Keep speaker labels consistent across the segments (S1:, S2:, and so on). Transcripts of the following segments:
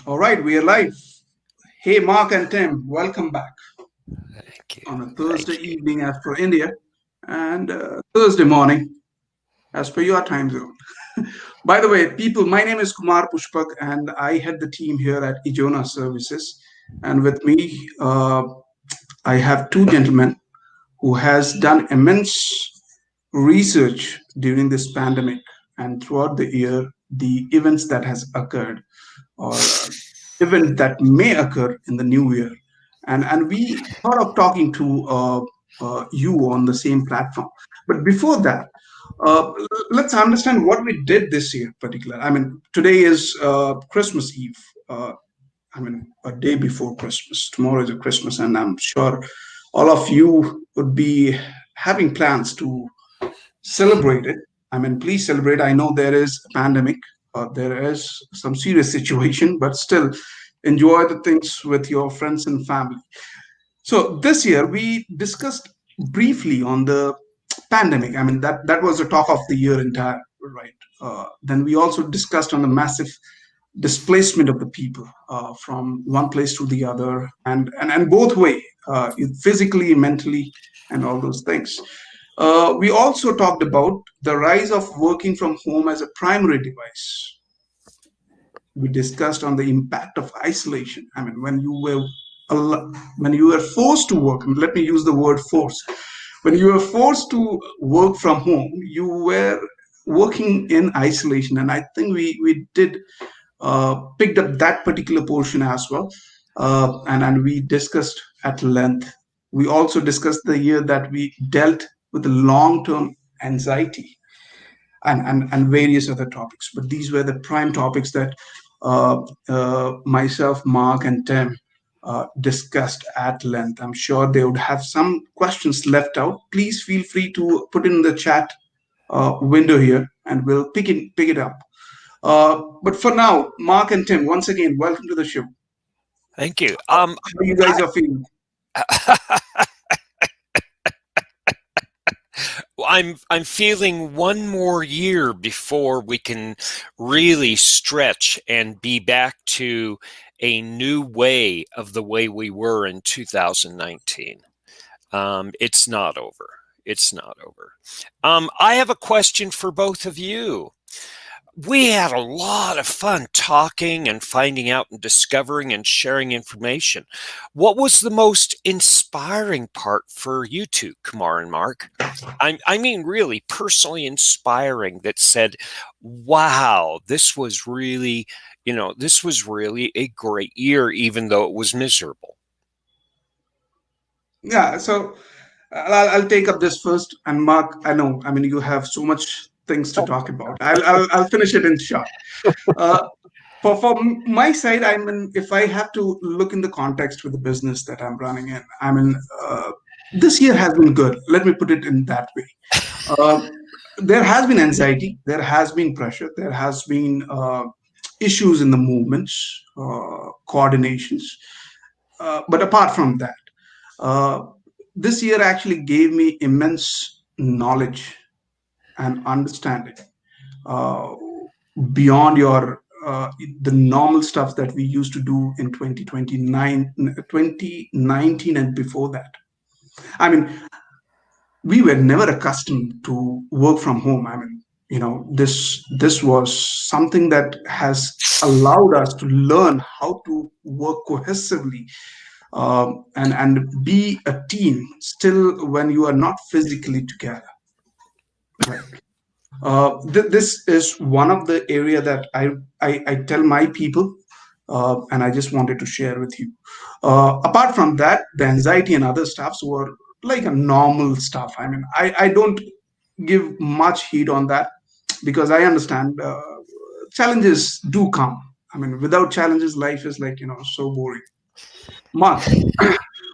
S1: All right, we are live. Hey, Mark and Tim, welcome back
S2: Thank you.
S1: on a Thursday
S2: Thank you.
S1: evening as per India and Thursday morning as per your time zone. By the way, people, my name is Kumar Pushpak and I head the team here at Ijona Services. And with me, I have two gentlemen who has done immense research during this pandemic and throughout the year, the events that has occurred or event that may occur in the new year. And we thought of talking to you on the same platform. But before that, let's understand what we did this year, particular. I mean, today is Christmas Eve. I mean, a day before Christmas. Tomorrow is a Christmas, and I'm sure all of you would be having plans to celebrate it. I mean, please celebrate. I know there is a pandemic, there is some serious situation, but still enjoy the things with your friends and family. So this year we discussed briefly on the pandemic. I mean, that was the talk of the year entire, right? Then we also discussed on the massive displacement of the people from one place to the other, and both way, physically, mentally, and all those things. We also talked about the rise of working from home as a primary device. We discussed on the impact of isolation. I mean, when you were forced to work, let me use the word force. When you were forced to work from home, you were working in isolation, and I think we did picked up that particular portion as well, and we discussed at length. We also discussed the year that we dealt with the long-term anxiety and various other topics. But these were the prime topics that myself, Mark, and Tim discussed at length. I'm sure they would have some questions left out. Please feel free to put in the chat window here, and we'll pick it up. But for now, Mark and Tim, once again, welcome to the show.
S2: Thank you.
S1: How you guys are feeling?
S2: I'm feeling one more year before we can really stretch and be back to a new way of the way we were in 2019. It's not over. It's not over. I have a question for both of you. We had a lot of fun talking and finding out and discovering and sharing information. What was the most inspiring part for you two, Kumar and Mark? I mean, really personally inspiring that said, wow, this was really a great year, even though it was miserable.
S1: Yeah, so I'll take up this first. And Mark, I know, I mean, you have so much things to talk about. I'll finish it in short. Uh, for my side, I mean, if I have to look in the context with the business that I'm running in, I mean, this year has been good. Let me put it in that way. Uh, there has been anxiety, there has been pressure, there has been issues in the movements, coordinations. But apart from that, uh, this year actually gave me immense knowledge and understanding uh, beyond your the normal stuff that we used to do in 2019 and before that. I mean, we were never accustomed to work from home. I mean, this was something that has allowed us to learn how to work cohesively, and be a team still when you are not physically together, right? This is one of the area that I tell my people, and I just wanted to share with you. Apart from that, the anxiety and other stuffs were like a normal stuff. I mean, I don't give much heed on that because I understand challenges do come. I mean, without challenges, life is like so boring. Mark,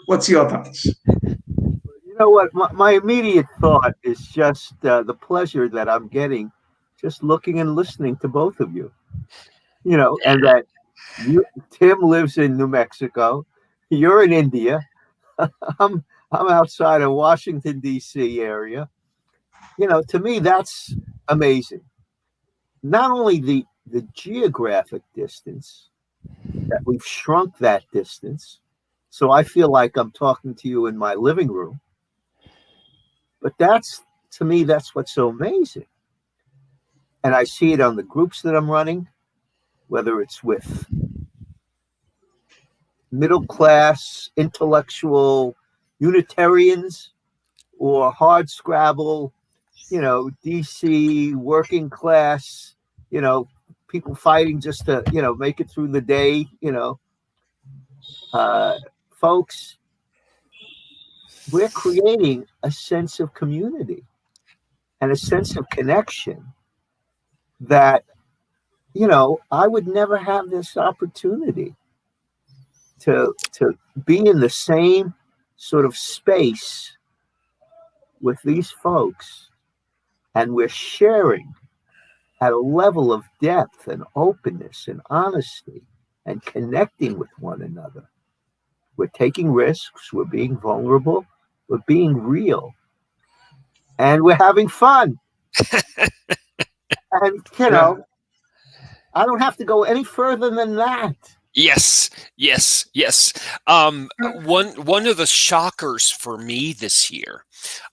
S1: what's your thoughts?
S3: You know what? My immediate thought is just the pleasure that I'm getting just looking and listening to both of you. And that you, Tim lives in New Mexico, you're in India, I'm I'm outside of Washington D.C. area. To me that's amazing. Not only the geographic distance, that we've shrunk that distance. So I feel like I'm talking to you in my living room. But to me, that's what's so amazing. And I see it on the groups that I'm running, whether it's with middle class, intellectual Unitarians or hard scrabble, DC working class, people fighting just to, make it through the day, uh, folks, we're creating a sense of community and a sense of connection that, I would never have this opportunity to be in the same sort of space with these folks, and we're sharing at a level of depth and openness and honesty and connecting with one another. We're taking risks, we're being vulnerable, we're being real, and we're having fun. And
S1: Yeah.
S3: I don't have to go any further than that.
S2: Yes, yes, yes. One of the shockers for me this year,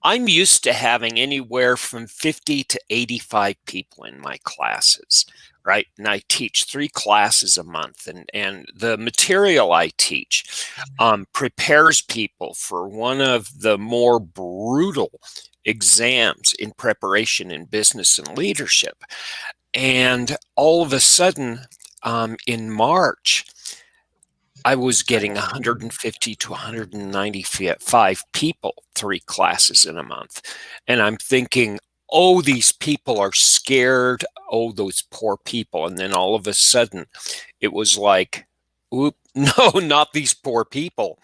S2: I'm used to having anywhere from 50 to 85 people in my classes, right? And I teach 3 classes a month, and the material I teach prepares people for one of the more brutal exams in preparation in business and leadership. And all of a sudden, in March, I was getting 150 to 195 people, 3 classes in a month. And I'm thinking, oh, these people are scared. Oh, those poor people. And then all of a sudden, it was like, oop, no, not these poor people.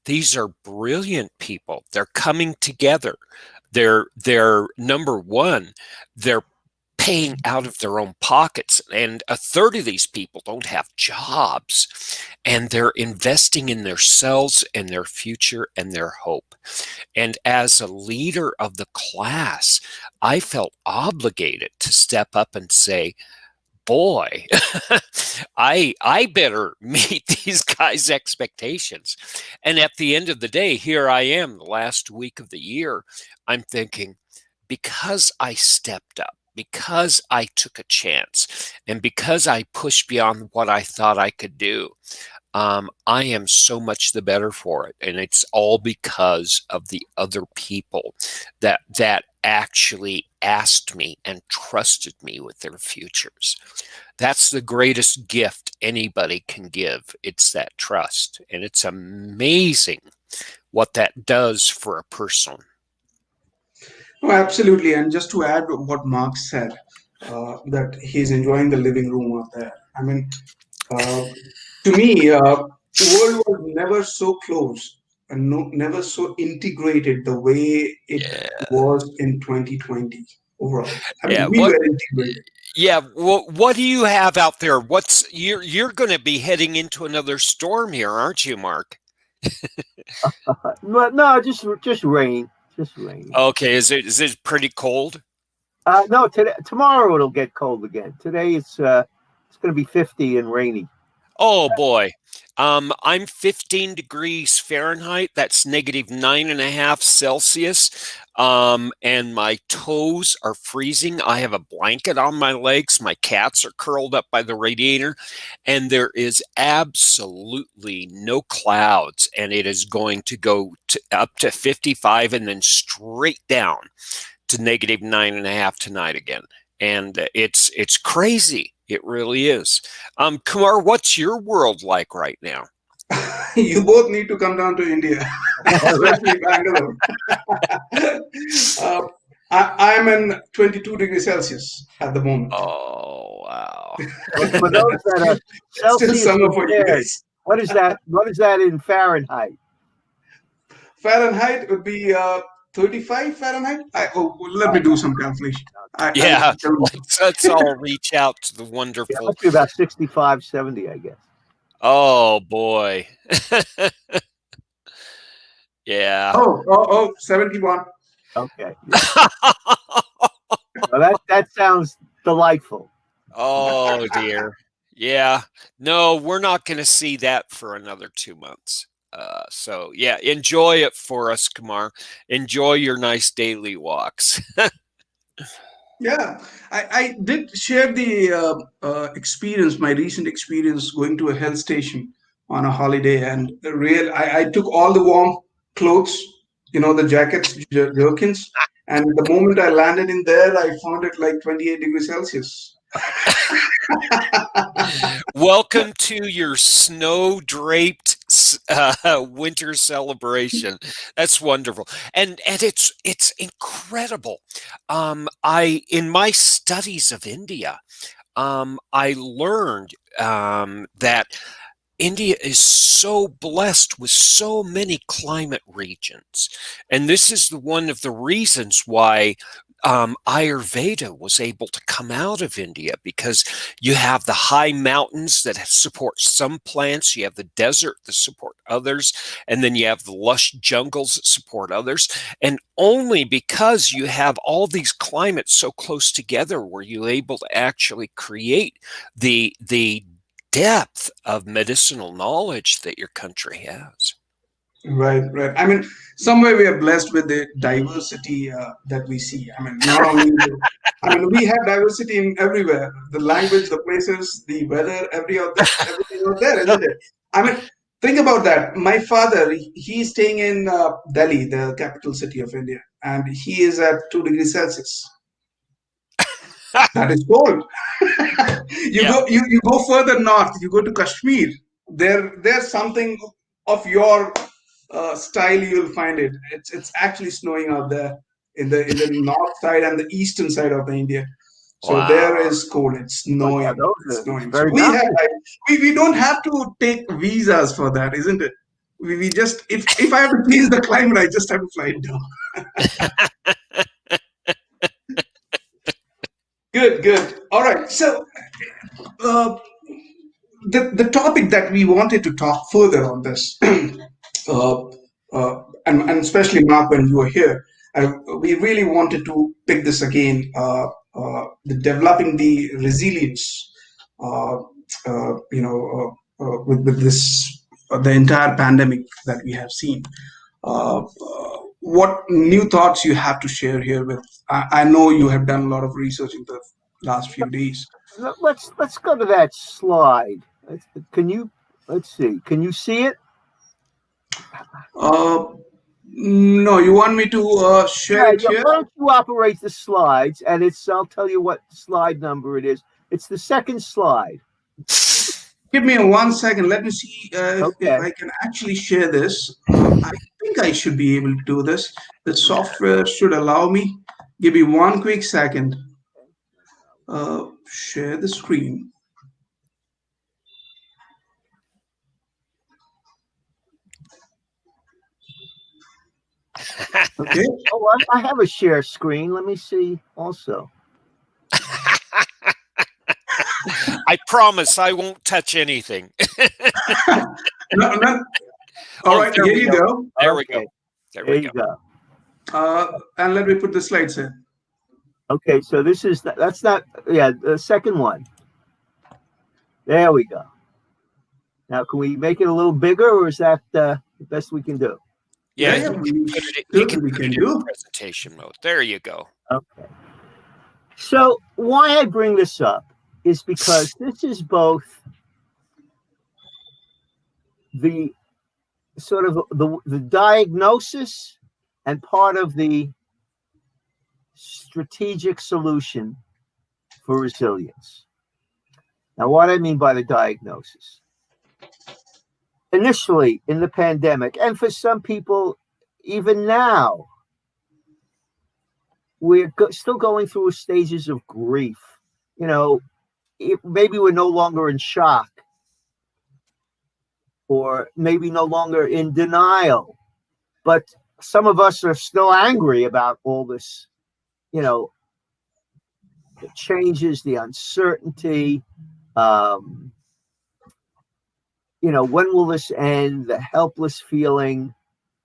S2: These are brilliant people. They're coming together. They're number one, they're paying out of their own pockets. And a third of these people don't have jobs, and they're investing in themselves and their future and their hope. And as a leader of the class, I felt obligated to step up and say, boy, I better meet these guys' expectations. And at the end of the day, here I am, the last week of the year, I'm thinking, because I stepped up, because I took a chance, and because I pushed beyond what I thought I could do, I am so much the better for it. And it's all because of the other people that actually asked me and trusted me with their futures. That's the greatest gift anybody can give. It's that trust. And it's amazing what that does for a person.
S1: Oh, absolutely. And just to add what Mark said, that he's enjoying the living room out there. I mean, uh, to me, the world was never so close and never so integrated the way it
S2: Yeah.
S1: was in 2020 overall. I mean,
S2: Yeah.
S1: we were integrated.
S2: Yeah, what do you have out there? You're going to be heading into another storm here, aren't you, Mark?
S3: But no, just rain, just rain.
S2: Okay, is it pretty cold?
S3: No, tomorrow it'll get cold again. Today it's going to be 50 and rainy.
S2: Oh boy. I'm 15 degrees Fahrenheit. That's negative 9.5 Celsius. And my toes are freezing. I have a blanket on my legs. My cats are curled up by the radiator, and there is absolutely no clouds. And it is going to go up to 55 and then straight down to negative 9.5 tonight again. And it's crazy. It really is. Kumar, what's your world like right now?
S1: You both need to come down to India, especially Bangalore. uh, I'm in 22 degrees Celsius at the moment.
S2: Oh, wow.
S3: For those that are
S1: It's still
S3: Celsius
S1: summer for you
S3: impaired,
S1: guys.
S3: what is that? What is that in Fahrenheit?
S1: Fahrenheit would be 35 Fahrenheit. Let me do some calculation. I'll
S2: Yeah,
S1: tell you.
S2: let's all reach out to the
S3: Yeah, it
S2: wonderful.
S3: must be about 65, 70, I guess.
S2: Oh, boy. Yeah.
S1: Oh, 71.
S3: Okay. Yeah. Well, that sounds delightful.
S2: Oh, dear. Yeah. No, we're not going to see that for another 2 months. So yeah, enjoy it for us, Kumar. Enjoy your nice daily walks.
S1: Yeah, I did share the experience, my recent experience going to a health station on a holiday, and I took all the warm clothes, the jackets, jerkins, and the moment I landed in there, I found it like 28 degrees Celsius.
S2: Welcome to your snow-draped winter celebration. That's wonderful, and it's incredible. I in my studies of India, I learned that India is so blessed with so many climate regions. And this is one of the reasons why Ayurveda was able to come out of India, because you have the high mountains that support some plants, you have the desert that support others, and then you have the lush jungles that support others. And only because you have all these climates so close together were you able to actually create the depth of medicinal knowledge that your country has.
S1: Right, right. I mean, somewhere we are blessed with the diversity that we see. I mean, not only I mean, we have diversity in everywhere. The language, the places, the weather, everything out there, isn't it? I mean, think about that. My father, he's staying in Delhi, the capital city of India, and he is at 2 degrees Celsius. That is cold.
S2: Yeah.
S1: You go further north. You go to Kashmir. There's something of your style. You'll find it. It's actually snowing out there in the north side and the eastern side of the India. So there
S2: Wow.
S1: is cold. It's
S3: Well, yeah,
S1: snowing. It's
S3: it's
S1: snowing. So
S3: very
S1: we have
S3: nice.
S1: like we don't have to take visas for that, isn't it? We just if I have to change the climate, I just have to fly it down. Good, good. All right. So uh, the topic that we wanted to talk further on this, and especially Mark, when you were here, we really wanted to pick this again, the developing the resilience, uh, with this the entire pandemic that we have seen. What new thoughts you have to share here with? I know you have done a lot of research in the last few days.
S3: Let's go to that slide. Can you let's see? Can you see it?
S1: Uh, no, you want me to share
S3: Yeah,
S1: it
S3: yeah.
S1: here?
S3: Why don't you operate the slides? And I'll tell you what slide number it is. It's the second slide.
S1: Give me 1 second. Let me see if
S3: Okay.
S1: I can actually share this. I think I should be able to do this. The software should allow me. Give me one quick second. Share the screen. Okay.
S3: Oh, I have a share screen. Let me see also.
S2: I promise I won't touch anything.
S1: No, no. All
S2: Oh,
S1: right,
S2: there
S1: here
S2: we
S1: you
S2: go.
S1: go.
S2: There we go.
S3: Okay.
S2: There
S3: There
S2: we
S3: you
S2: go.
S3: go.
S1: And let me put the slides in.
S3: Okay, so that's not the second one. There we go. Now, can we make it a little bigger, or is that the best we can do?
S2: Yeah,
S1: Yeah, yeah, we
S2: you can
S1: certainly
S2: put it
S1: can
S2: in
S1: do.
S2: presentation mode. There you go.
S3: Okay. So why I bring this up is because this is both the sort of the diagnosis and part of the strategic solution for resilience. Now, what I mean by the diagnosis, initially in the pandemic, and for some people, even now, we're still going through stages of grief. You know, maybe we're no longer in shock, or maybe no longer in denial, but some of us are still angry about all this, you know, the changes, the uncertainty. Um, when will this end? The helpless feeling,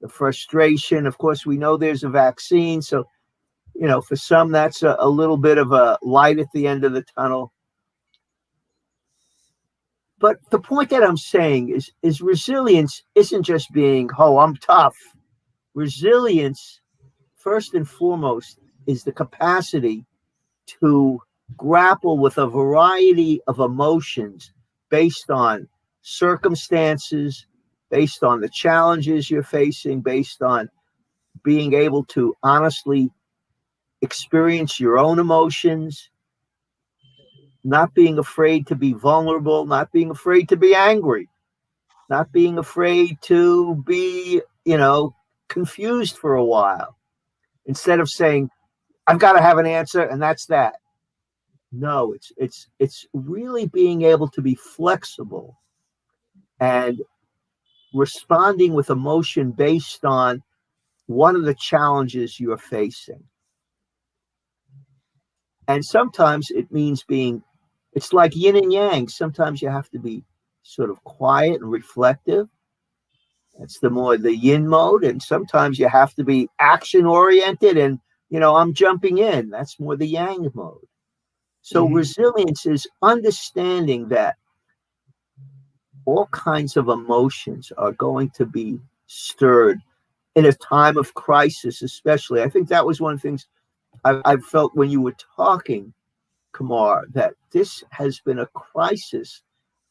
S3: the frustration. Of course, we know there's a vaccine. So, for some, that's a little bit of a light at the end of the tunnel. But the point that I'm saying is resilience isn't just being, oh, I'm tough. Resilience, first and foremost, is the capacity to grapple with a variety of emotions based on circumstances, based on the challenges you're facing, based on being able to honestly experience your own emotions, not being afraid to be vulnerable, not being afraid to be angry, not being afraid to be, confused for a while. Instead of saying, I've got to have an answer and that's that. No, it's really being able to be flexible and responding with emotion based on what are the challenges you're facing. And sometimes it means it's like yin and yang. Sometimes you have to be sort of quiet and reflective. That's the yin mode. And sometimes you have to be action oriented and, I'm jumping in. That's more the yang mode. So resilience is understanding that all kinds of emotions are going to be stirred in a time of crisis, especially. I think that was one of the things I felt when you were talking, Kumar, that this has been a crisis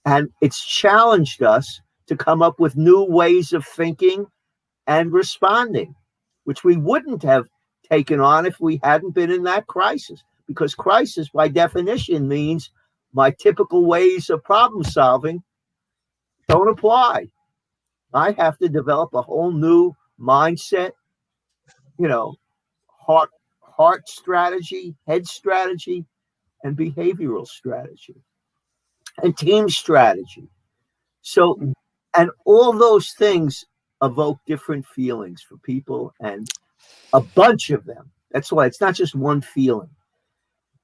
S3: and it's challenged us to come up with new ways of thinking and responding, which we wouldn't have taken on if we hadn't been in that crisis. Because crisis, by definition, means my typical ways of problem solving don't apply. I have to develop a whole new mindset, you know, heart strategy, head strategy, and behavioral strategy, and team strategy. So, and all those things evoke different feelings for people, and a bunch of them. That's why it's not just one feeling.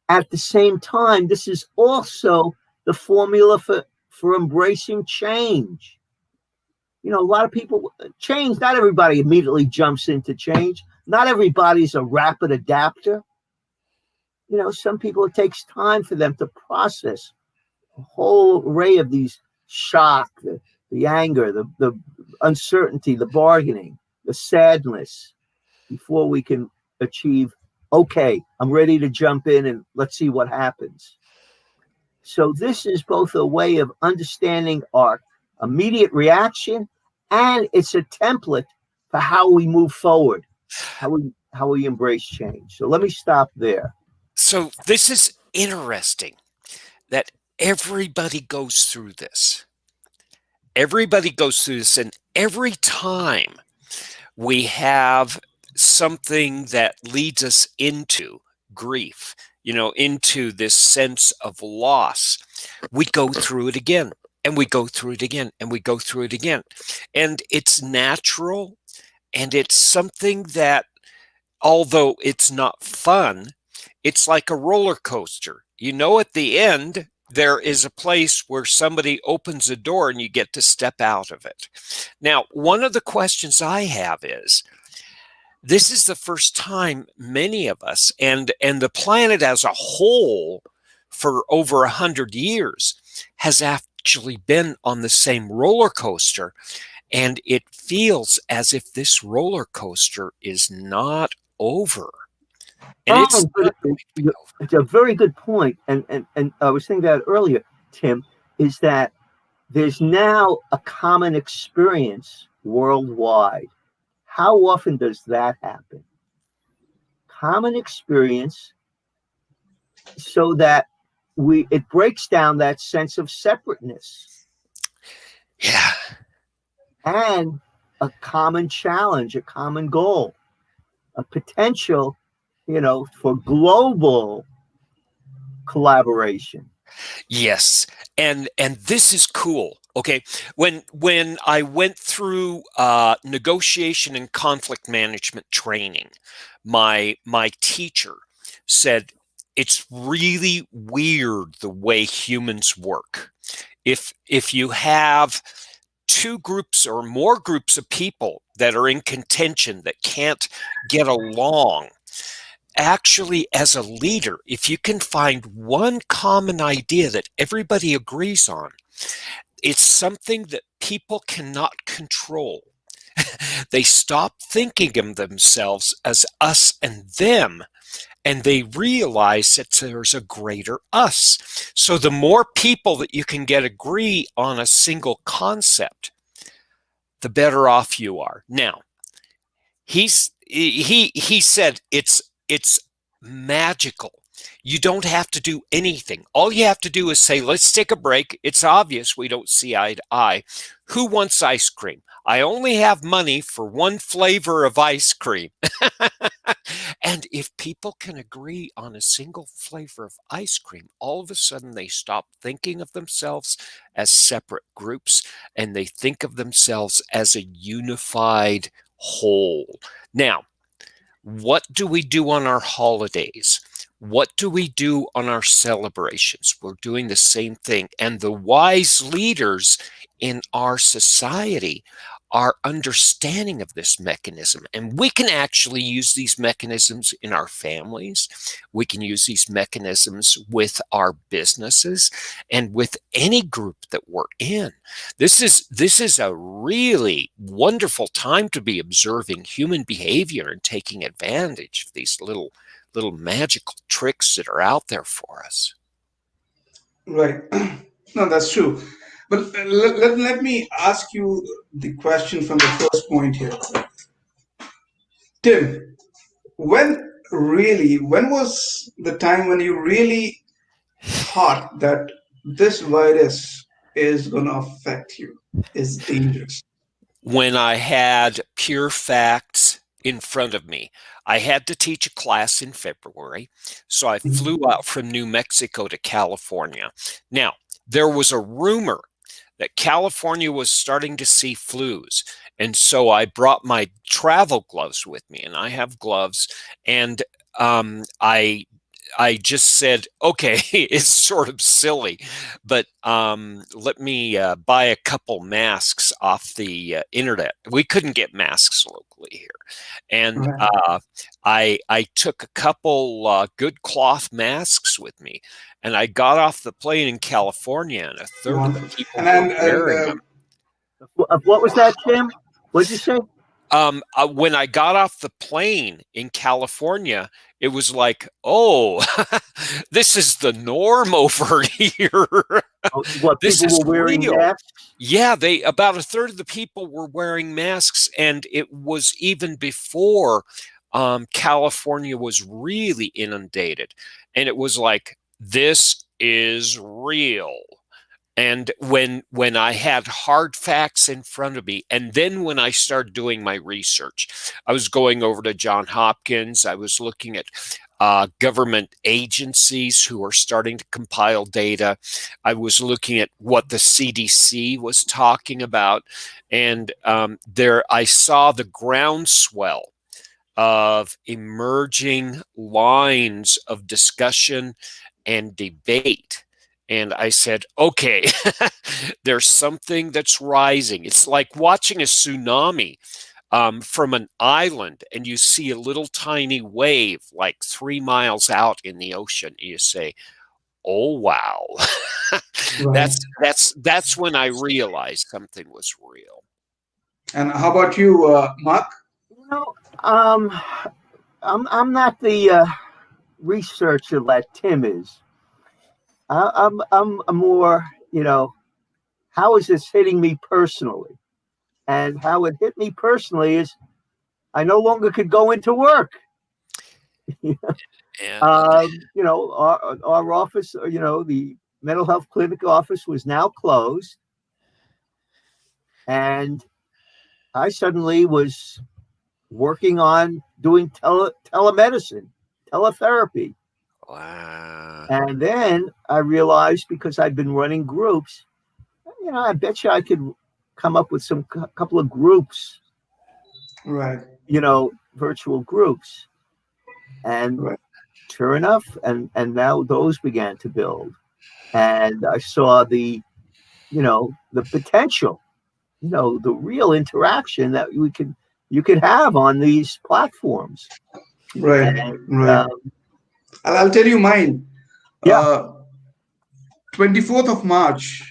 S3: At the same time, this is also the formula for embracing change. A lot of people change. Not everybody immediately jumps into change. Not everybody's a rapid adapter. Some people, it takes time for them to process a whole array of these shock, the anger, the uncertainty, the bargaining, the sadness, before we can achieve, okay, I'm ready to jump in and let's see what happens. So this is both a way of understanding our immediate reaction, and it's a template for how we move forward, how we embrace change. So let me stop there.
S2: So this is interesting that everybody goes through this. Everybody goes through this, and every time we have something that leads us into grief, into this sense of loss, we go through it again, and we go through it again, and we go through it again. And it's natural, and it's something that, although it's not fun, it's like a roller coaster. At the end, there is a place where somebody opens a door and you get to step out of it. Now, one of the questions I have is, this is the first time many of us and the planet as a whole for over 100 years has actually been on the same roller coaster. And it feels as if this roller coaster is not over. And
S3: it's a very good point. And I was saying that earlier, Tim, is that there's now a common experience worldwide. How often does that happen? Common experience, so that it breaks down that sense of separateness.
S2: Yeah.
S3: And a common challenge, a common goal, a potential, for global collaboration.
S2: Yes. And this is cool. Okay. When I went through negotiation and conflict management training, my teacher said, it's really weird the way humans work. If you have two groups or more groups of people that are in contention, that can't get along, actually, as a leader, if you can find one common idea that everybody agrees on, it's something that people cannot control. They stop thinking of themselves as us and them, and they realize that there's a greater us. So the more people that you can get agree on a single concept, the better off you are. Now, he said it's magical. You don't have to do anything. All you have to do is say, let's take a break. It's obvious we don't see eye to eye. Who wants ice cream? I only have money for one flavor of ice cream. And if people can agree on a single flavor of ice cream, all of a sudden they stop thinking of themselves as separate groups and they think of themselves as a unified whole. Now, what do we do on our holidays? What do we do on our celebrations? We're doing the same thing. And the wise leaders in our society are understanding of this mechanism. And we can actually use these mechanisms in our families. We can use these mechanisms with our businesses and with any group that we're in. This is a really wonderful time to be observing human behavior and taking advantage of these little magical tricks that are out there for us.
S1: Right. No, that's true. But let me ask you the question from the first point here. Tim, when was the time when you really thought that this virus is going to affect you, is dangerous?
S2: When I had pure facts in front of me. I had to teach a class in February, so I flew out from New Mexico to California. Now, there was a rumor that California was starting to see flus, and so I brought my travel gloves with me, and I have gloves, and I just said, okay, it's sort of silly, but let me buy a couple masks off the internet. We couldn't get masks locally here. And
S1: Right.
S2: I took a couple good cloth masks with me, and I got off the plane in California, and a third of the
S1: Wonderful.
S2: people
S1: And
S2: were
S1: and
S2: wearing them.
S3: What was that, Tim? What did you say?
S2: When I got off the plane in California, it was like, oh, this is the norm over here.
S3: What,
S2: This
S3: people
S2: is
S3: were wearing
S2: real.
S3: masks?
S2: Yeah, about a third of the people were wearing masks, and it was even before California was really inundated. And it was like, this is real. And when I had hard facts in front of me, and then when I started doing my research, I was going over to Johns Hopkins. I was looking at government agencies who are starting to compile data. I was looking at what the CDC was talking about, and there I saw the groundswell of emerging lines of discussion and debate. And I said, okay, there's something that's rising. It's like watching a tsunami from an island, and you see a little tiny wave like 3 miles out in the ocean. You say, oh, wow.
S1: right.
S2: That's when I realized something was real.
S1: And how about you, Mark?
S3: You know, um, I'm not the researcher that Tim is. I'm more, how is this hitting me personally? And how it hit me personally is I no longer could go into work.
S2: And
S3: Our office, the mental health clinic office was now closed. And I suddenly was working on doing telemedicine, teletherapy.
S2: wow.
S3: And then I realized, because I'd been running groups, I bet you I could come up with some couple of groups,
S1: Right.
S3: virtual groups. And
S1: Right.
S3: sure enough, and now those began to build. And I saw the potential, the real interaction that you could have on these platforms.
S1: Right.
S3: And
S1: Right. I'll tell you mine.
S3: yeah,
S1: Uh, 24th of March.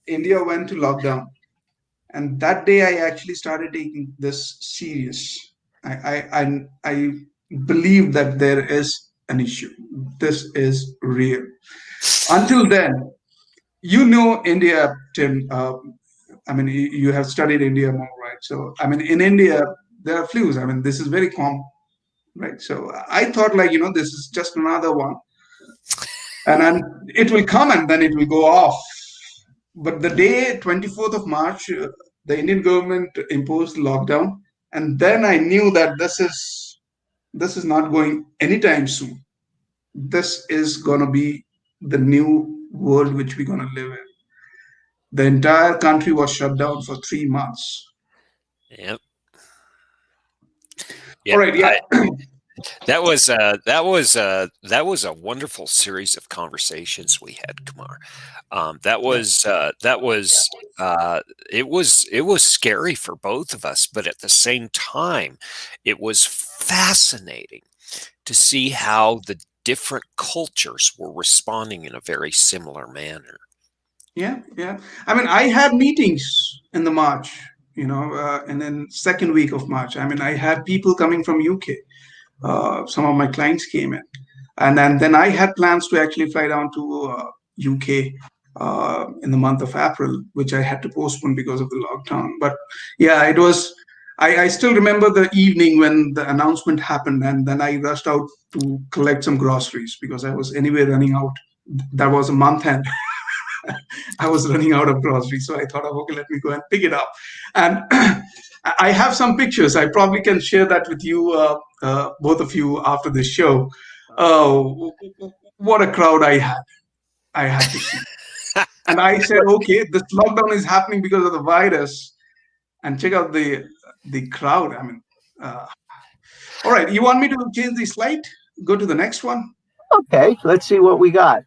S1: India went to lockdown, and that day I actually started taking this serious. I believe that there is an issue. This is real. Until then, you know India, Tim. I mean, you have studied India more, right? So, I mean, in India, there are flus. I mean, this is very common, right? So, I thought, like, this is just another one, and then it will come and then it will go off. But the day 24th of March, the Indian government imposed lockdown, and then I knew that this is not going anytime soon. This is gonna be the new world which we're gonna live in. The entire country was shut down for 3 months.
S2: Yep.
S1: All
S2: Yep.
S1: right, yeah.
S2: That was a wonderful series of conversations we had, Kumar.
S1: Yeah.
S2: It was scary for both of us, but at the same time, it was fascinating to see how the different cultures were responding in a very similar manner.
S1: Yeah, yeah. I mean, I had meetings in the March, and then second week of March. I mean, I had people coming from UK. Some of my clients came in, and then I had plans to actually fly down to UK in the month of April, which I had to postpone because of the lockdown. But yeah, it was. I still remember the evening when the announcement happened, and then I rushed out to collect some groceries because I was anyway running out. That was a month end. I was running out of groceries. So I thought, of, okay, let me go and pick it up. And I have some pictures. I probably can share that with you, both of you, after the show. Oh, what a crowd I had to see. And I said, okay, this lockdown is happening because of the virus. And check out the crowd. I mean, uh, all right, you want me to change the slide? Go to the next one.
S3: Okay, let's see what we got.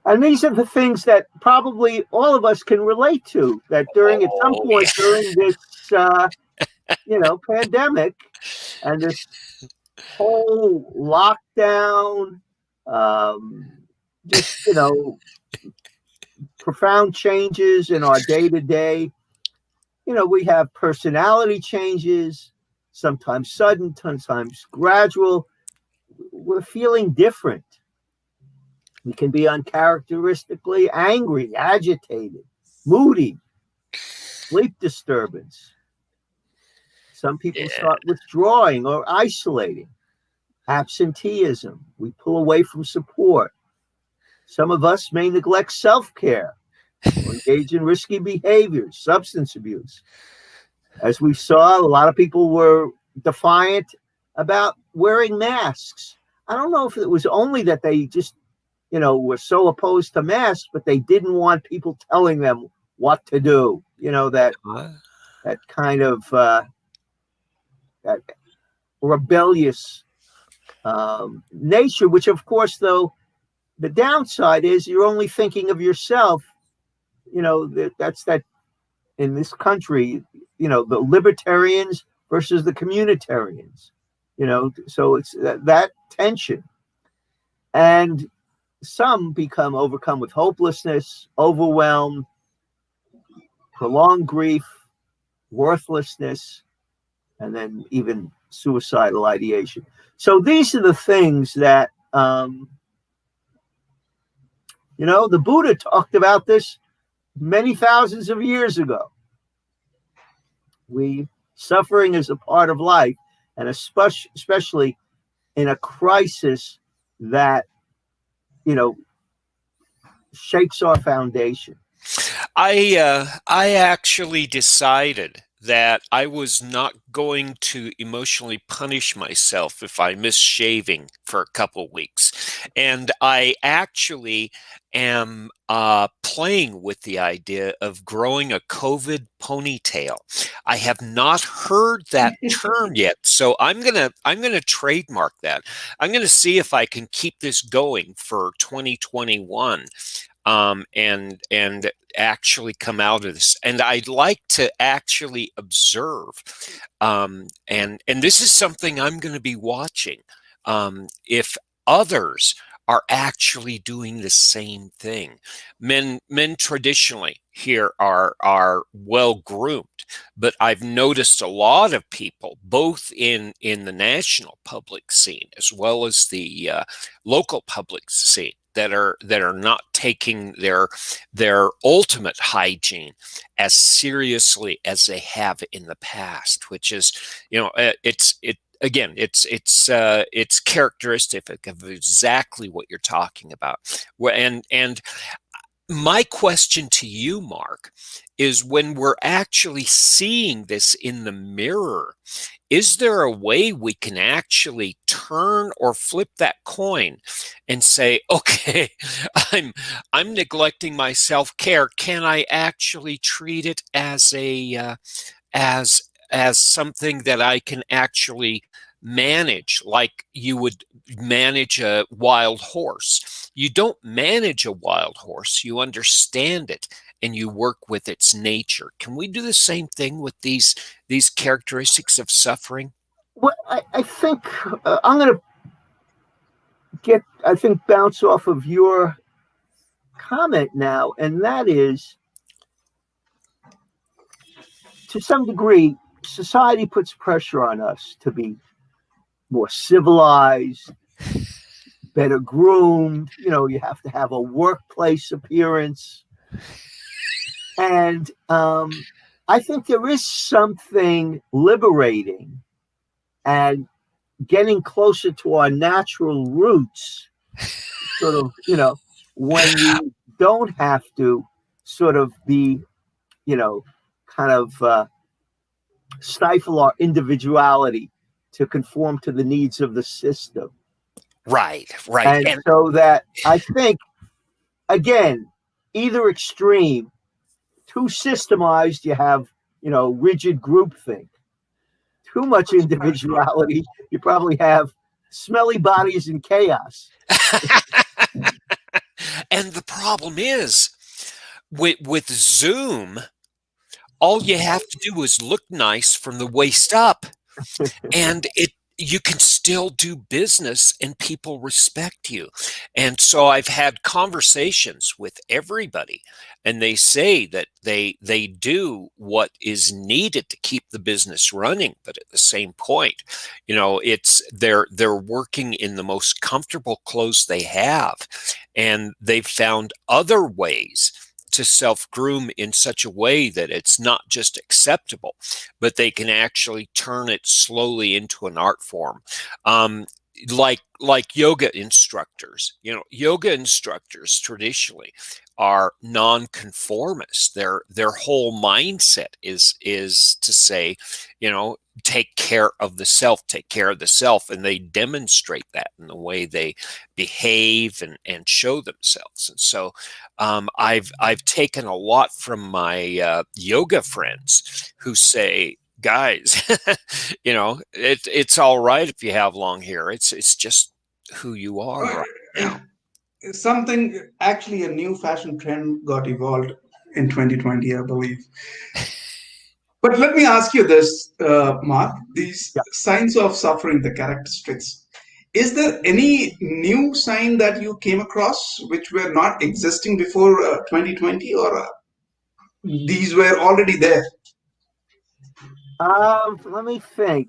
S3: And these are the things that probably all of us can relate to. That at some
S2: Oh,
S3: point during this, pandemic and this whole lockdown, um, just profound changes in our day to day. We have personality changes, sometimes sudden, sometimes gradual. We're feeling different. We can be uncharacteristically angry, agitated, moody, sleep disturbance. Some people
S2: yeah.
S3: start withdrawing or isolating. Absenteeism. We pull away from support. Some of us may neglect self care or engage in risky behaviors, substance abuse. As we saw, a lot of people were defiant about wearing masks. I don't know if it was only that they just, were so opposed to masks, but they didn't want people telling them what to do.
S2: Huh?
S3: That kind of that rebellious nature, which of course, though, the downside is you're only thinking of yourself. That's that in this country, the libertarians versus the communitarians, so it's that tension. And some become overcome with hopelessness, overwhelmed, prolonged grief, worthlessness, and then even suicidal ideation. So these are the things that, the Buddha talked about this many thousands of years ago. Suffering is a part of life, and especially in a crisis that, shakes our foundation.
S2: I actually decided that I was not going to emotionally punish myself if I missed shaving for a couple weeks. And I actually am playing with the idea of growing a COVID ponytail. I have not heard that term yet, so I'm gonna trademark that. I'm gonna see if I can keep this going for 2021. And actually come out of this. And I'd like to actually observe, and this is something I'm going to be watching. If others are actually doing the same thing. Men traditionally here are well groomed, but I've noticed a lot of people, both in the national public scene as well as the local public scene, that are not taking their ultimate hygiene as seriously as they have in the past, which is, it's characteristic of exactly what you're talking about. And my question to you, Mark, is when we're actually seeing this in the mirror, is there a way we can actually turn or flip that coin and say, okay, I'm neglecting my self-care. Can I actually treat it as a as something that I can actually manage, like you would manage a wild horse? You don't manage a wild horse, you understand it and you work with its nature. Can we do the same thing with these characteristics of suffering?
S3: Well, I think I'm going to bounce off of your comment now, and that is, to some degree, society puts pressure on us to be more civilized, better groomed. You have to have a workplace appearance. And I think there is something liberating and getting closer to our natural roots, sort of, when we don't have to sort of be, kind of stifle our individuality to conform to the needs of the system.
S2: Right.
S3: And so that, I think, again, either extreme, too systemized, you have, rigid groupthink. Too much individuality, you probably have smelly bodies and chaos.
S2: And the problem is, with Zoom, all you have to do is look nice from the waist up, and you can still do business and people respect you. And so I've had conversations with everybody, and they say that they do what is needed to keep the business running, but at the same point, it's they're working in the most comfortable clothes they have, and they've found other ways to self-groom in such a way that it's not just acceptable, but they can actually turn it slowly into an art form. Like yoga instructors. Yoga instructors traditionally are nonconformists. Their whole mindset is to say, take care of the self, and they demonstrate that in the way they behave and show themselves. And so I've taken a lot from my yoga friends who say, guys, it's all right if you have long hair. It's just who you are right now.
S1: Something, actually, a new fashion trend got evolved in 2020, I believe. But let me ask you this, Mark, these
S3: Yeah.
S1: signs of suffering, the characteristics. Is there any new sign that you came across which were not existing before 2020, or these were already there?
S3: Let me think.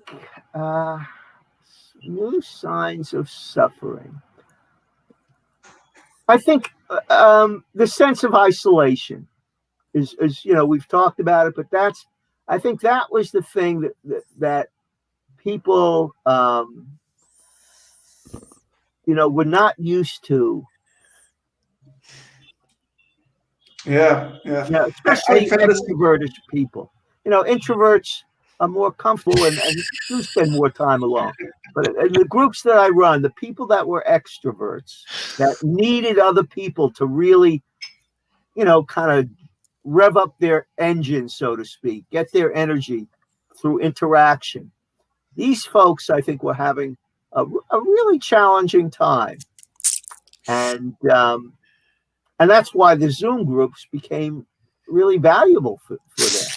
S3: New signs of suffering. I think the sense of isolation is, we've talked about it, but I think that was the thing that people, were not used to.
S1: Yeah. I
S3: Especially
S1: felt this.
S3: extroverted people. Introverts are more comfortable and do spend more time alone. But in the groups that I run, the people that were extroverts, that needed other people to really, kind of rev up their engine, so to speak, get their energy through interaction. These folks, I think, were having a really challenging time. And that's why the Zoom groups became really valuable for them.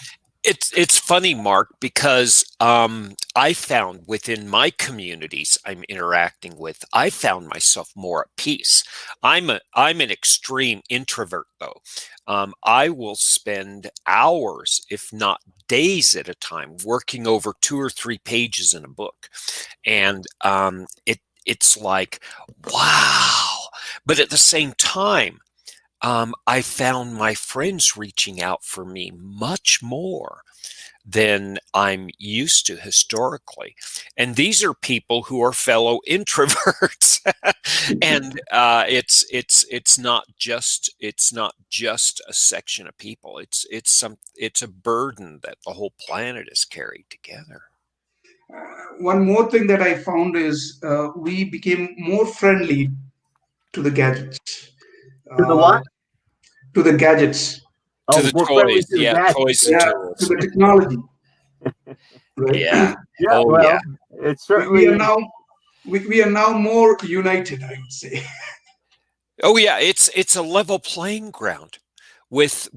S2: It's funny, Mark, because I found within my communities I'm interacting with, I found myself more at peace. I'm an extreme introvert, though. I will spend hours, if not days at a time, working over 2 or 3 pages in a book, and it's like, wow. But at the same time, I found my friends reaching out for me much more than I'm used to historically. And these are people who are fellow introverts. And it's not just a section of people. It's a burden that the whole planet has carried together.
S1: One more thing that I found is we became more friendly to the gadgets.
S3: To the
S1: Uh,
S3: what?
S1: to the gadgets,
S2: To
S3: Oh,
S2: the
S3: more friendly
S2: toys,
S3: to the
S2: yeah,
S3: gadgets.
S2: toys and
S1: yeah, to
S2: tools.
S1: the technology, right?
S2: Yeah.
S3: Yeah,
S2: Oh, yeah.
S3: well, it
S1: We
S3: certainly
S1: are
S3: is.
S1: now we are now more united, I would say.
S2: Oh, yeah. It's a level playing ground with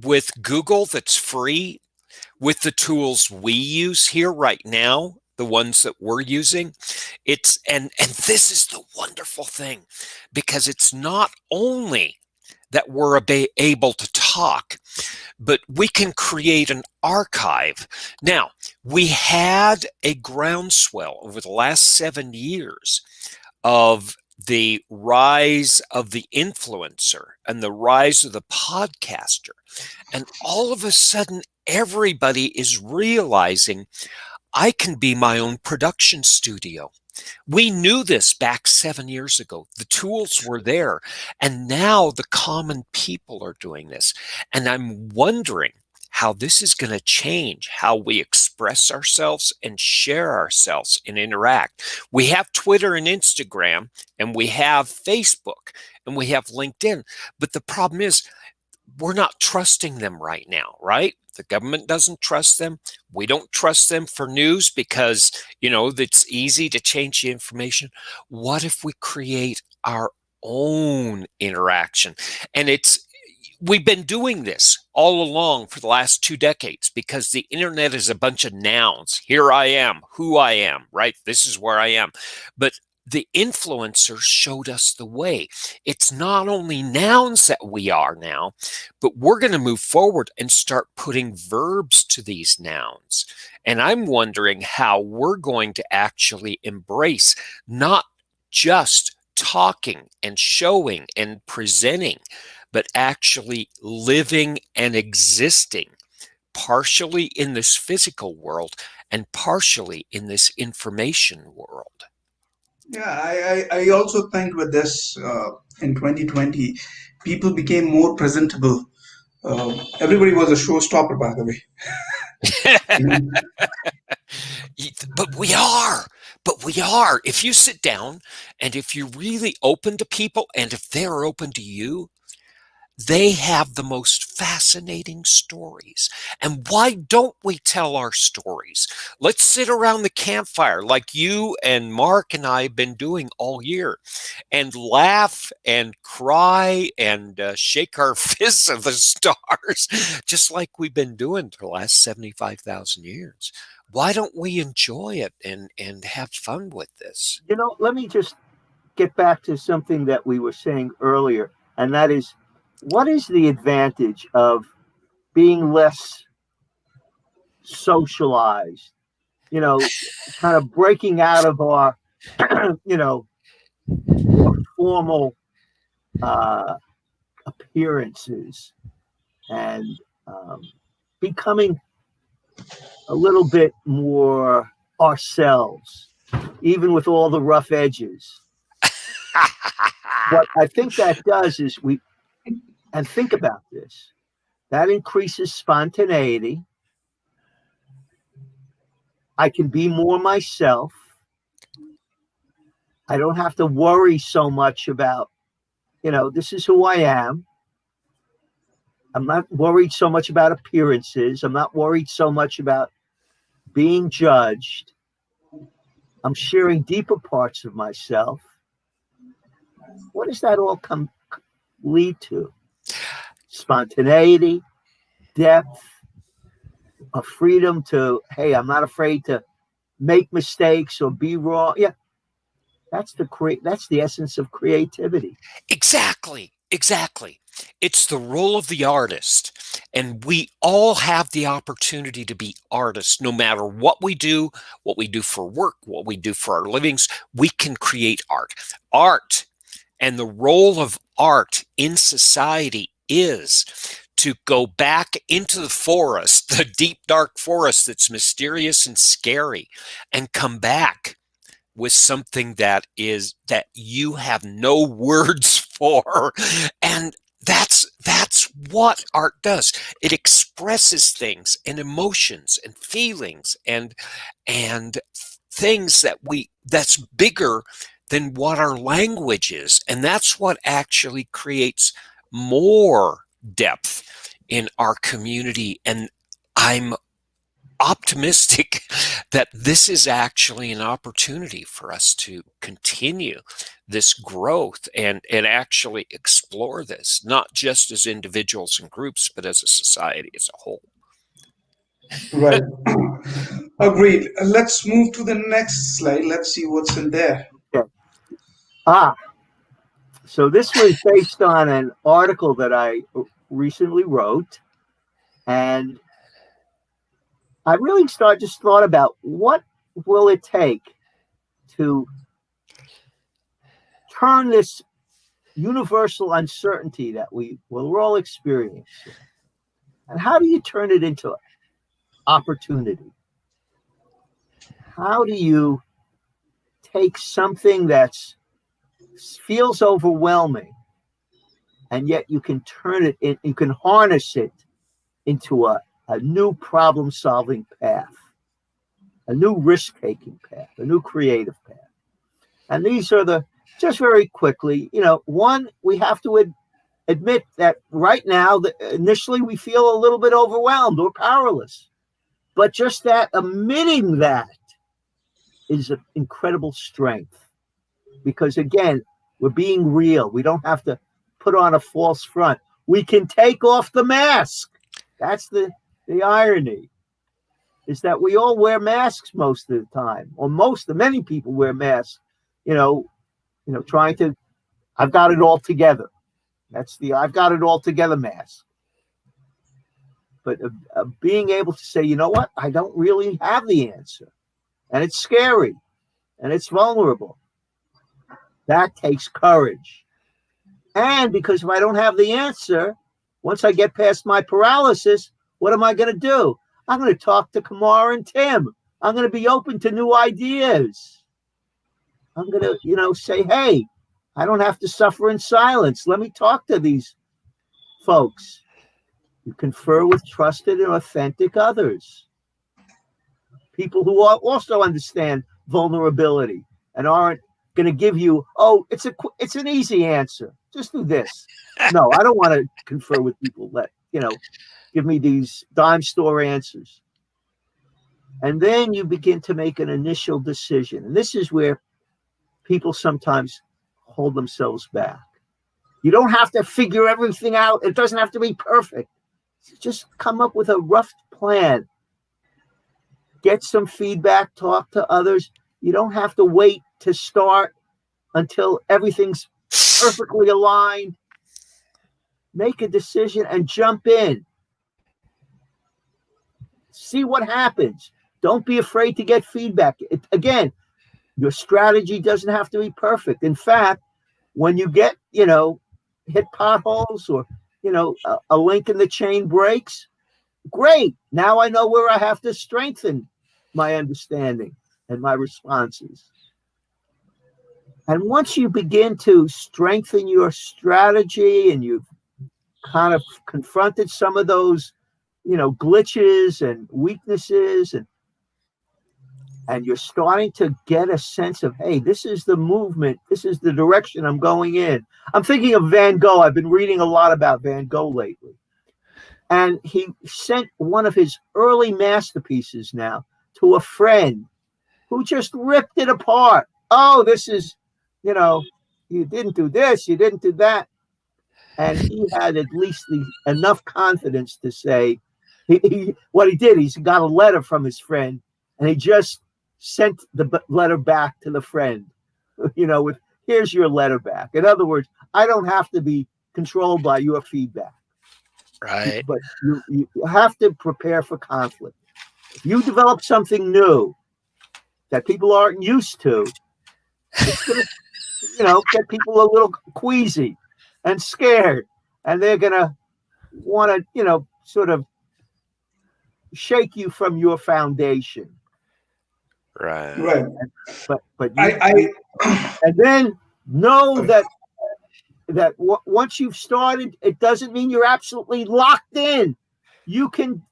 S2: Google that's free, with the tools we use here right now, the ones that we're using. And this is the wonderful thing, because it's not only that we're able to talk, but we can create an archive. Now, we had a groundswell over the last 7 years of the rise of the influencer and the rise of the podcaster. And all of a sudden, everybody is realizing I can be my own production studio. We knew this back 7 years ago. The tools were there. And now the common people are doing this. And I'm wondering how this is going to change how we express ourselves and share ourselves and interact. We have Twitter and Instagram, and we have Facebook, and we have LinkedIn. But the problem is, we're not trusting them right now, right? The government doesn't trust them. We don't trust them for news because, it's easy to change the information. What if we create our own interaction? And we've been doing this all along for the last 2 decades, because the internet is a bunch of nouns. Here I am, who I am, right? This is where I am. But the influencers showed us the way. It's not only nouns that we are now, but we're going to move forward and start putting verbs to these nouns. And I'm wondering how we're going to actually embrace not just talking and showing and presenting, but actually living and existing, partially in this physical world and partially in this information world.
S1: Yeah, I also think with this in 2020, people became more presentable. Everybody was a showstopper, by the way.
S2: But we are. But we are. If you sit down and if you're really open to people and if they're open to you, they have the most fascinating stories. And why don't we tell our stories? Let's sit around the campfire like you and Mark and I have been doing all year, and laugh and cry and shake our fists at the stars, just like we've been doing for the last 75,000 years. Why don't we enjoy it and have fun with this?
S3: Let me just get back to something that we were saying earlier, and that is, what is the advantage of being less socialized? You know, kind of breaking out of our, more formal uh, appearances and becoming a little bit more ourselves, even with all the rough edges. What I think that does is and think about this, that increases spontaneity. I can be more myself. I don't have to worry so much about, this is who I am. I'm not worried so much about appearances. I'm not worried so much about being judged. I'm sharing deeper parts of myself. What does that all lead to? Spontaneity, depth, a freedom to, hey, I'm not afraid to make mistakes or be wrong. Yeah, that's the essence of creativity.
S2: Exactly. Exactly. It's the role of the artist. And we all have the opportunity to be artists, no matter what we do for work, what we do for our livings. We can create art. Art and the role of art in society is to go back into the forest, the deep, dark forest that's mysterious and scary, and come back with something that you have no words for. And that's what art does. It expresses things and emotions and feelings and things that's bigger than what our language is. And that's what actually creates more depth in our community. And I'm optimistic that this is actually an opportunity for us to continue this growth and actually explore this, not just as individuals and groups, but as a society as a whole.
S1: Right. Agreed. Let's move to the next slide. Let's see what's in there.
S3: Okay. Ah, so this was based on an article that I recently wrote, and I really just thought about what will it take to turn this universal uncertainty that we're all experiencing, and how do you turn it into opportunity? How do you take something that feels overwhelming, and yet you can turn it in, you can harness it into a new problem solving path, a new risk taking path, a new creative path? And these are just very quickly, one, we have to admit that right now, initially we feel a little bit overwhelmed or powerless. But just that, admitting that is an incredible strength. Because again, we're being real. We don't have to put on a false front. We can take off the mask. That's the irony, is that we all wear masks most of the time, or many people wear masks, trying to, I've got it all together. That's the I've got it all together mask. But being able to say, you know what, I don't really have the answer. And it's scary and it's vulnerable. That takes courage. And because if I don't have the answer, once I get past my paralysis, what am I going to do? I'm going to talk to Kumar and Tim. I'm going to be open to new ideas. I'm going to, say, hey, I don't have to suffer in silence. Let me talk to these folks. You confer with trusted and authentic others. People who also understand vulnerability and aren't going to give you, it's an easy answer. Just do this. No, I don't want to confer with people that, give me these dime store answers. And then you begin to make an initial decision. And this is where people sometimes hold themselves back. You don't have to figure everything out. It doesn't have to be perfect. Just come up with a rough plan. Get some feedback, talk to others. You don't have to wait to start until everything's perfectly aligned. Make a decision and jump in. See what happens. Don't be afraid to get feedback. Again, your strategy doesn't have to be perfect. In fact, when you get, hit potholes or, a link in the chain breaks, great. Now I know where I have to strengthen my understanding and my responses. And once you begin to strengthen your strategy and you've kind of confronted some of those, glitches and weaknesses, and you're starting to get a sense of, hey, this is the movement. This is the direction I'm going in. I'm thinking of Van Gogh. I've been reading a lot about Van Gogh lately. And he sent one of his early masterpieces now to a friend who just ripped it apart. Oh, this is, you didn't do this, you didn't do that. And he had at least enough confidence to say, What he did, he's got a letter from his friend, and he just sent the letter back to the friend, with here's your letter back. In other words, I don't have to be controlled by your feedback,
S2: Right.
S3: but you have to prepare for conflict. If you develop something new that people aren't used to, it's going to, get people a little queasy and scared, and they're going to want to, sort of shake you from your foundation.
S2: Right.
S1: Right.
S3: But
S1: I
S3: and then know that once you've started, it doesn't mean you're absolutely locked in. You can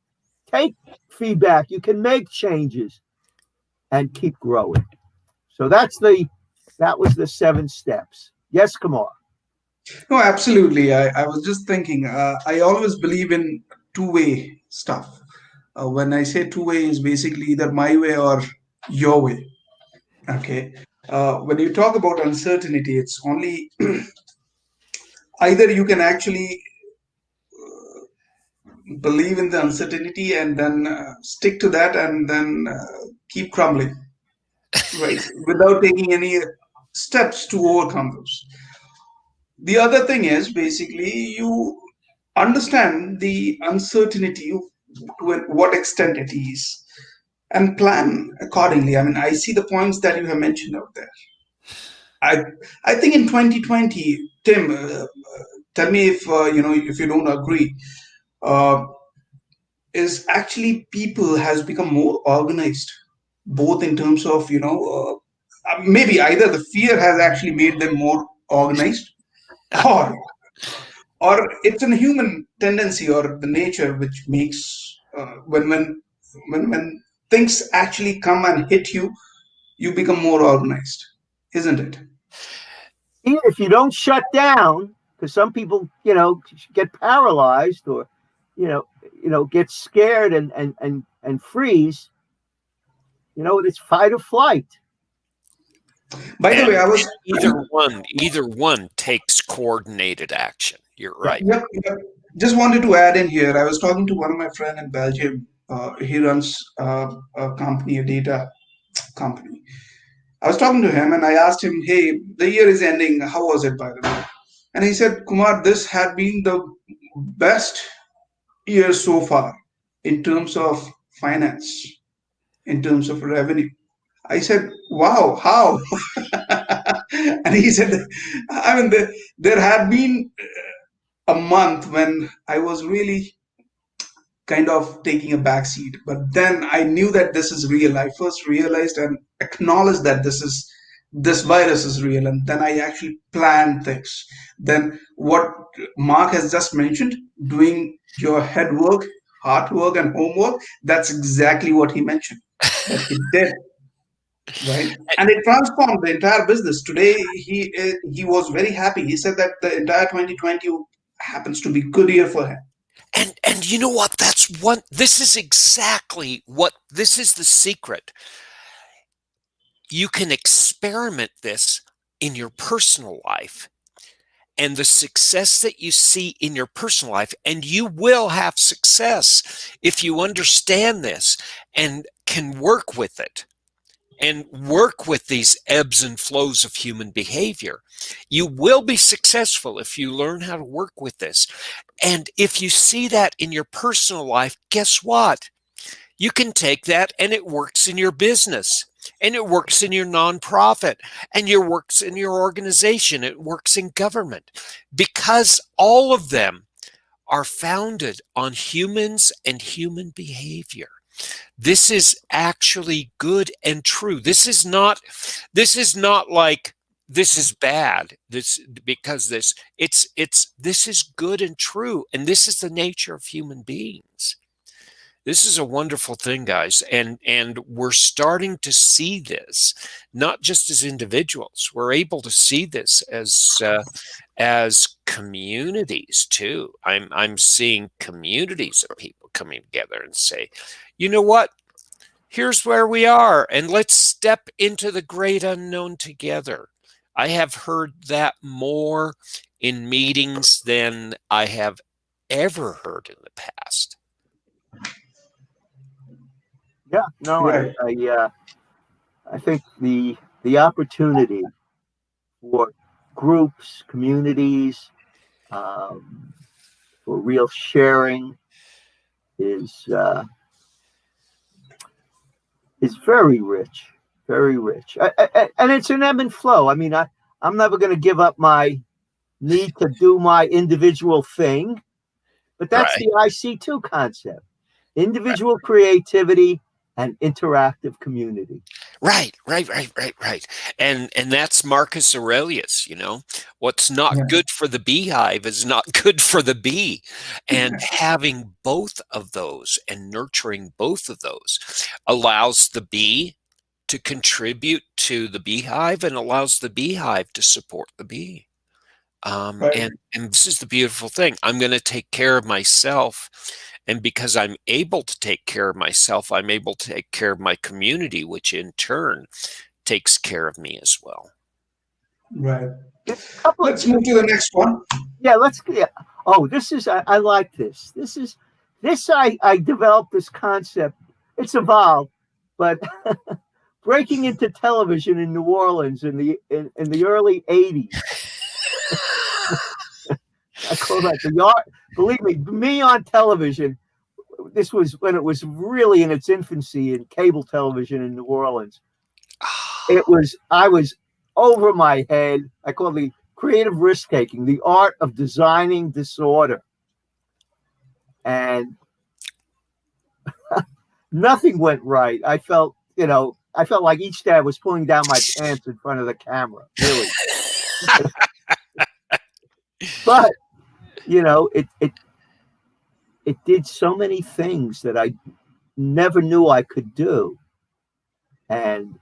S3: take feedback, you can make changes, and keep growing. So that was the 7 steps. Yes, Kumar.
S1: No, absolutely. I was just thinking, I always believe in two-way stuff. When I say two-way, is basically either my way or your way. Okay. When you talk about uncertainty, it's only either you can actually believe in the uncertainty and then stick to that and then keep crumbling, right? Without taking any steps to overcome those. The other thing is basically you understand the uncertainty to what extent it is and plan accordingly. I mean, I see the points that you have mentioned out there. I I think in 2020, Tim, tell me if if you don't agree. Uh, is actually people has become more organized, both in terms of maybe either the fear has actually made them more organized, or it's a human tendency or the nature which makes when things actually come and hit you, you become more organized, isn't it?
S3: If you don't shut down, because some people, get paralyzed or, get scared and freeze, it's fight or flight.
S1: By the way,
S2: And
S1: I was
S2: either one takes coordinated action. You're
S3: Yeah.
S2: right.
S1: yep, yep. Just wanted to add in here. I was talking to one of my friend in Belgium. He runs a company, a data company. I was talking to him and I asked him, "Hey, the year is ending. How was it, by the way?" And he said, "Kumar, this had been the best year so far in terms of finance, in terms of revenue." I said, "Wow, how?" And he said, "I mean, there had been a month when I was really kind of taking a back seat. But then I knew that this is real. I first realized and acknowledged that this virus is real, and then I actually planned things. Then what Mark has just mentioned, doing your head work, heart work, and homework, that's exactly what he mentioned that he did. Right, and it transformed the entire business. Today, he was very happy. He said that the entire 2020 happens to be good year for him.
S2: And you know what? This is exactly what this is the secret. You can experiment this in your personal life, and the success that you see in your personal life, and you will have success if you understand this and can work with it and work with these ebbs and flows of human behavior. You will be successful if you learn how to work with this. And if you see that in your personal life, guess what? You can take that and it works in your business, and it works in your nonprofit, and it works in your organization, it works in government, because all of them are founded on humans and human behavior. This is actually good and true. This is not like this is bad. This is good and true, and this is the nature of human beings. This is a wonderful thing, guys, and we're starting to see this not just as individuals. We're able to see this as communities too. I'm seeing communities of people coming together and say, you know what? Here's where we are, and let's step into the great unknown together. I have heard that more in meetings than I have ever heard in the past.
S3: Yeah, no,
S1: Right.
S3: I think the opportunity for groups, communities, um, for real sharing is is very rich, very rich, and it's an ebb and flow. I mean, I'm never going to give up my need to do my individual thing, but that's
S2: Right.
S3: the IC2 concept: individual creativity and interactive community.
S2: Right. And that's Marcus Aurelius, you know. What's not
S1: Yeah.
S2: good for the beehive is not good for the bee. And having both of those and nurturing both of those allows the bee to contribute to the beehive and allows the beehive to support the bee.
S1: Right.
S2: And this is the beautiful thing. I'm going to take care of myself, and because I'm able to take care of myself, I'm able to take care of my community, which in turn takes care of me as well.
S1: Right.
S3: A couple of,
S1: Let's move to the next one.
S3: yeah, let's yeah. Oh, this is I like this. This I developed this concept. It's evolved, but breaking into television in New Orleans in the early '80s. I call that the yard. Believe me on television. This was when it was really in its infancy in cable television in New Orleans. I was over my head. I call the creative risk taking, the art of designing disorder. And nothing went right. I felt like each day I was pulling down my pants in front of the camera, really. But, it did so many things that I never knew I could do. And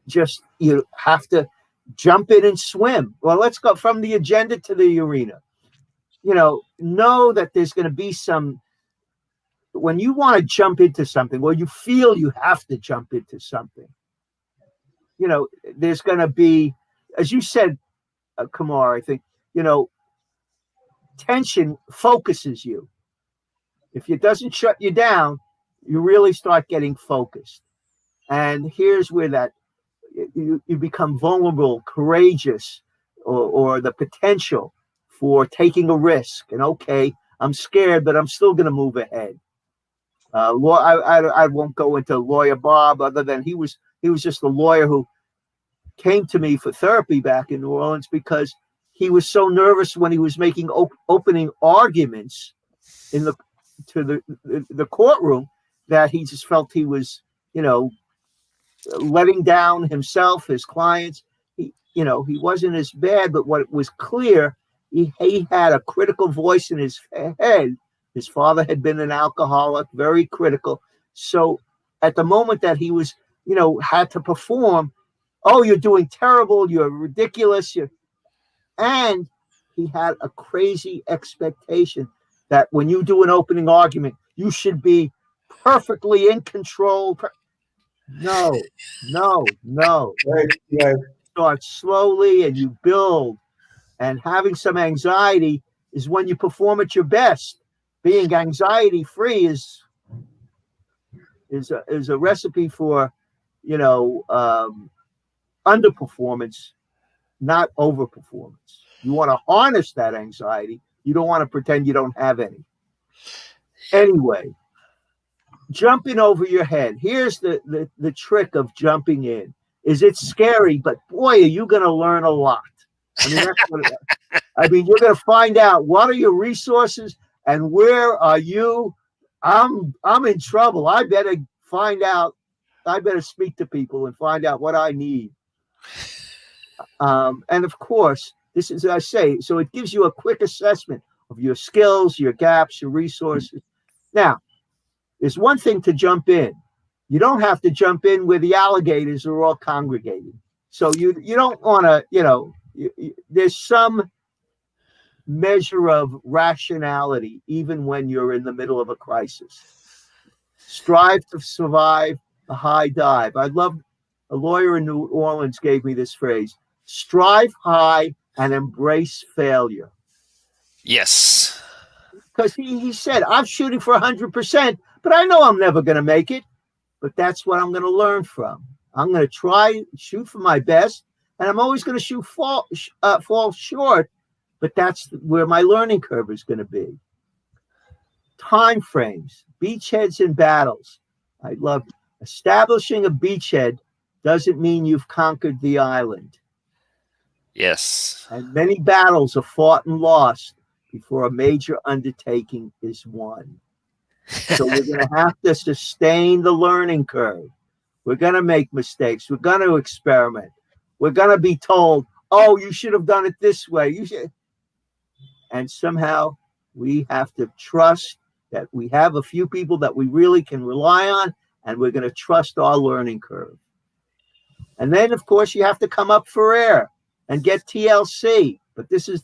S3: just, you have to jump in and swim. Well, let's go from the agenda to the arena. Know that there's going to be when you want to jump into something, or you feel you have to jump into something, there's going to be, as you said, Kumar, I think, tension focuses you. If it doesn't shut you down, you really start getting focused. And here's where that you become vulnerable, courageous, or the potential for taking a risk. And okay, I'm scared, but I'm still going to move ahead. I won't go into Lawyer Bob, other than he was just a lawyer who came to me for therapy back in New Orleans because he was so nervous when he was making opening arguments to the courtroom that he just felt he was, letting down himself, his clients. He wasn't as bad, but what was clear, he had a critical voice in his head. His father had been an alcoholic, very critical. So at the moment that he was, had to perform, oh, you're doing terrible, you're ridiculous, and he had a crazy expectation that when you do an opening argument, you should be perfectly in control. No.
S1: Right. Right.
S3: Start slowly and you build. And having some anxiety is when you perform at your best. Being anxiety free is a recipe for, underperformance, not overperformance. You want to harness that anxiety. You don't want to pretend you don't have any. Anyway, jumping over your head. Here's the trick of jumping in. Is it scary? But boy, are you going to learn a lot. You're going to find out what are your resources and where are you. I'm in trouble. I better find out. I better speak to people and find out what I need. And of course, this is, I say, so it gives you a quick assessment of your skills, your gaps, your resources. Now, there's one thing to jump in. You don't have to jump in where the alligators are all congregating. So you don't want to, there's some measure of rationality, even when you're in the middle of a crisis. Strive to survive a high dive. I love a lawyer in New Orleans gave me this phrase: strive high and embrace failure.
S2: Yes.
S3: Because he said, I'm shooting for 100%, but I know I'm never going to make it. But that's what I'm going to learn from. I'm going to try, shoot for my best, and I'm always going to fall short. But that's where my learning curve is going to be. Time frames, beachheads and battles. I love establishing a beachhead doesn't mean you've conquered the island.
S2: Yes.
S3: And many battles are fought and lost before a major undertaking is won. So we're going to have to sustain the learning curve. We're going to make mistakes. We're going to experiment. We're going to be told, oh, you should have done it this way. You should. And somehow we have to trust that we have a few people that we really can rely on, and we're going to trust our learning curve. And then, of course, you have to come up for air and get TLC. But this is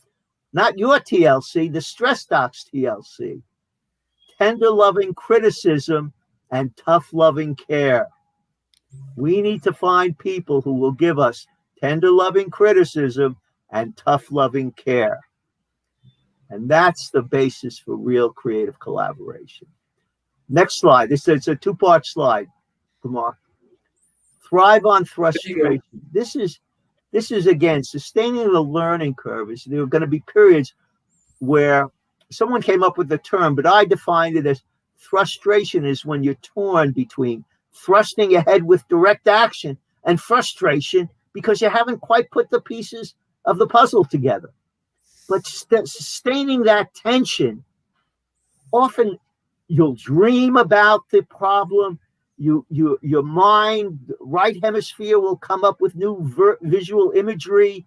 S3: not your TLC, the Stress Doc's TLC. Tender loving criticism and tough loving care. We need to find people who will give us tender loving criticism and tough loving care. And that's the basis for real creative collaboration. Next slide. It's a two-part slide, Kumar. Thrive on frustration. This is again, sustaining the learning curve. There are going to be periods where someone came up with the term, but I defined it as frustration is when you're torn between thrusting ahead with direct action and frustration because you haven't quite put the pieces of the puzzle together. But sustaining that tension, often you'll dream about the problem. Your mind, right hemisphere will come up with new visual imagery.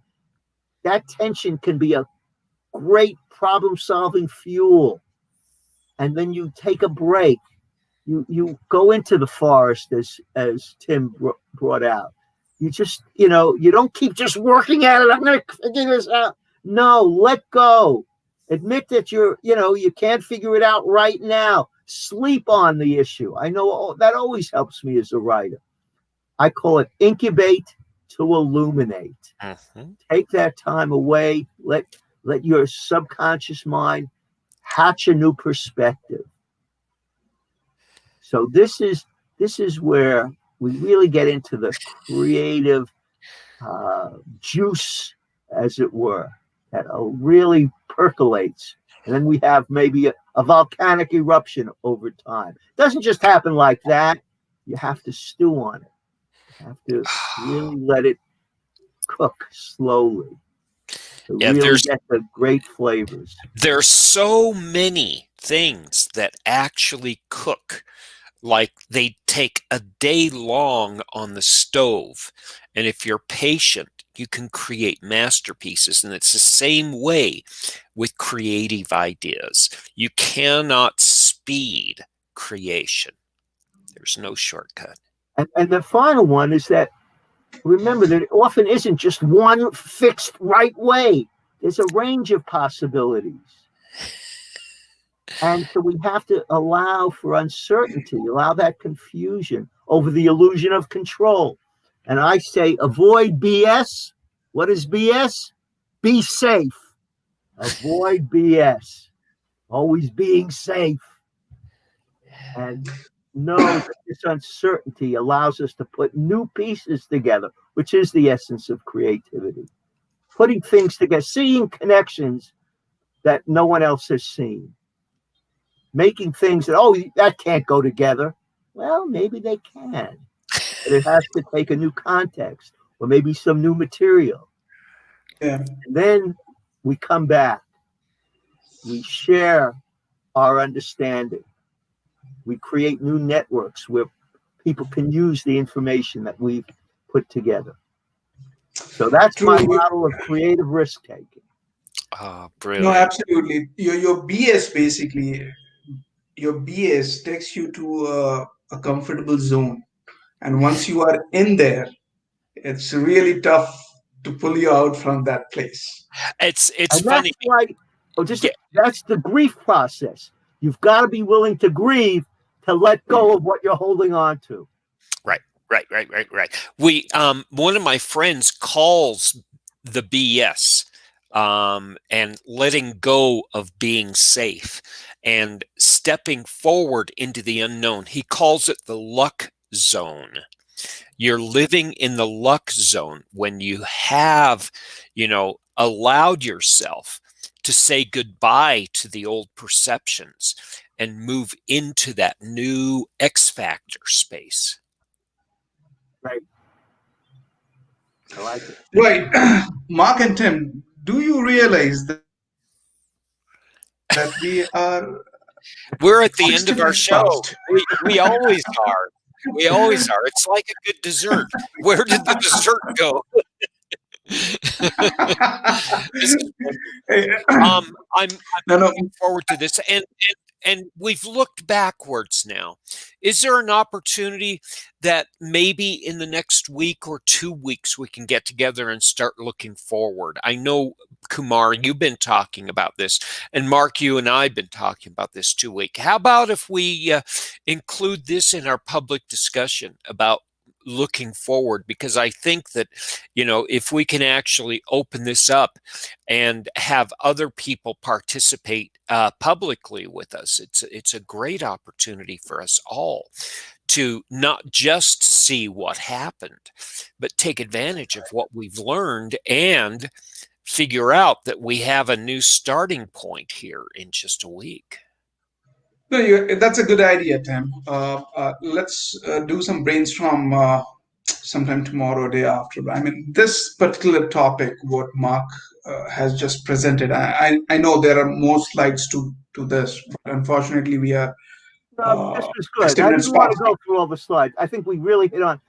S3: That tension can be a great problem-solving fuel. And then you take a break. You go into the forest, as Tim brought out. You just, you don't keep just working at it. I'm going to figure this out. No, let go. Admit that you can't figure it out right now. Sleep on the issue. I know that always helps me as a writer. I call it incubate to illuminate.
S2: Mm-hmm.
S3: Take that time away. Let your subconscious mind hatch a new perspective. So this is where we really get into the creative juice, as it were, that really percolates. And then we have maybe a volcanic eruption over time. It doesn't just happen like that. You have to stew on it. You have to really let it cook slowly to really get the great flavors.
S2: There's so many things that actually cook. Like they take a day long on the stove. And if you're patient, you can create masterpieces. And it's the same way with creative ideas. You cannot speed creation. There's no shortcut.
S3: And the final one is that, remember that it often isn't just one fixed right way. There's a range of possibilities. And so we have to allow for uncertainty, allow that confusion over the illusion of control. And I say, avoid BS. What is BS? Be safe. Avoid BS. Always being safe. And know that this uncertainty allows us to put new pieces together, which is the essence of creativity. Putting things together, seeing connections that no one else has seen. Making things that can't go together. Well, maybe they can. But it has to take a new context or maybe some new material.
S1: Yeah.
S3: And then we come back. We share our understanding. We create new networks where people can use the information that we've put together. So that's my model of creative risk-taking.
S2: Brilliant.
S1: No, absolutely. Your BS basically, your BS takes you to a comfortable zone. And once you are in there, it's really tough to pull you out from that place.
S2: It's
S3: and
S2: funny.
S3: That's the grief process. You've got to be willing to grieve to let go of what you're holding on to.
S2: Right. We one of my friends calls the BS and letting go of being safe. and stepping forward into the unknown. He calls it the luck zone. You're living in the luck zone when you have, allowed yourself to say goodbye to the old perceptions and move into that new X factor space.
S3: Right. I like it.
S1: Right. Mark and Tim, do you realize that we are
S2: We're at the end of
S1: extremely
S2: our show.
S1: fast?
S2: We always are. We always are. It's like a good dessert. Where did the dessert go? This is
S1: Hey,
S2: I'm
S1: no, no.
S2: looking forward to this, and we've looked backwards now. Is there an opportunity that maybe in the next week or 2 weeks we can get together and start looking forward? I know, Kumar, you've been talking about this, and Mark, you and I have been talking about this 2 weeks. How about if we include this in our public discussion about looking forward? Because I think that, if we can actually open this up and have other people participate publicly with us, it's a great opportunity for us all to not just see what happened, but take advantage of what we've learned and figure out that we have a new starting point here in just a week.
S1: No, that's a good idea, Tim. Let's do some brainstorm sometime tomorrow, day after. I mean, this particular topic, what Mark has just presented, I know there are more slides to this, but unfortunately, we are
S3: This was good. I
S1: extended
S3: didn't want to
S1: spot.
S3: go through all the slides. I think we really hit on,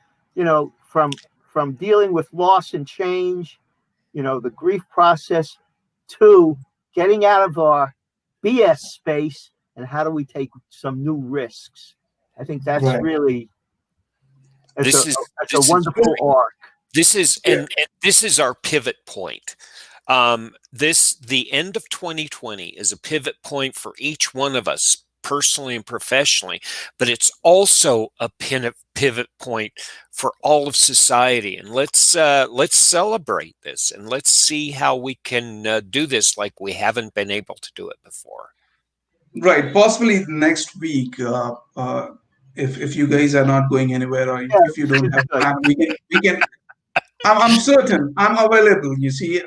S3: from dealing with loss and change, the grief process, to getting out of our BS space, and how do we take some new risks. I think that's
S1: Right.
S3: really it's
S2: This
S3: a
S2: is
S3: it's
S2: this
S3: a
S2: is
S3: wonderful arc.
S2: this is
S1: Yeah.
S2: and this is our pivot point. The end of 2020 is a pivot point for each one of us, personally and professionally, but it's also a pivot point for all of society. And let's celebrate this, and let's see how we can do this like we haven't been able to do it before.
S1: Right. Possibly next week, if you guys are not going anywhere, or
S3: Yeah,
S1: if you don't
S3: it's
S1: have
S3: good.
S1: plan, we can. I'm certain I'm available. You see,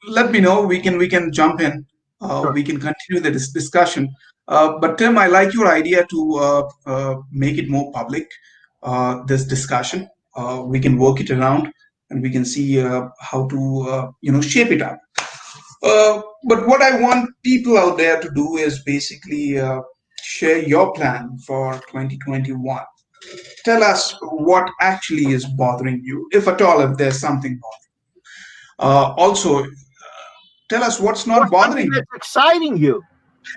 S1: let me know. We can jump in.
S3: Sure.
S1: We can continue the discussion. But Tim, I like your idea to make it more public. This discussion, we can work it around, and we can see how to shape it up. But what I want people out there to do is basically share your plan for 2021. Tell us what actually is bothering you, if at all, if there's something bothering. Also, tell us what's
S3: Or
S1: not
S3: something
S1: bothering you,
S3: that's exciting you.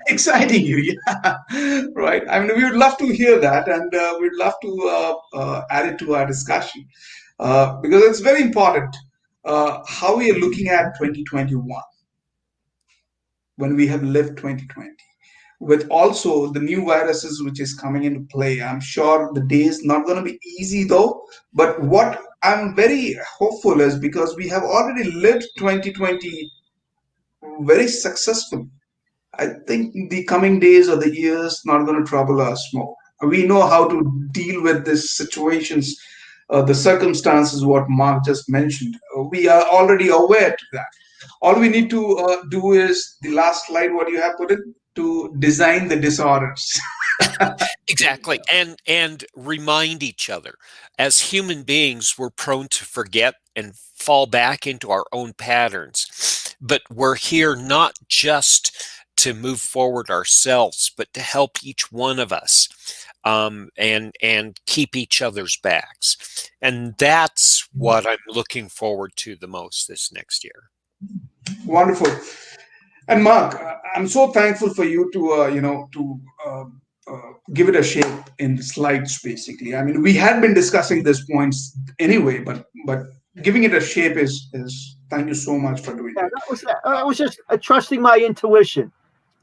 S1: exciting you. Yeah, right. I mean, we would love to hear that, and we'd love to add it to our discussion because it's very important how we are looking at 2021 when we have lived 2020. With also the new viruses which is coming into play. I'm sure the day is not going to be easy though. But what I'm very hopeful is because we have already lived 2020 very successfully. I think the coming days or the years not going to trouble us more. We know how to deal with these situations, the circumstances. What Mark just mentioned, we are already aware to that. All we need to do is the last slide. What you have put in to design the disorders.
S2: Exactly. And remind each other. As human beings, we're prone to forget and fall back into our own patterns. But we're here not just to move forward ourselves, but to help each one of us, and keep each other's backs. And that's what I'm looking forward to the most this next year.
S1: Wonderful. And Mark, I'm so thankful for you to give it a shape in the slides. Basically, I mean, we had been discussing these points anyway, but giving it a shape is. Thank you so much for doing
S3: Yeah,
S1: that.
S3: that was just trusting my intuition.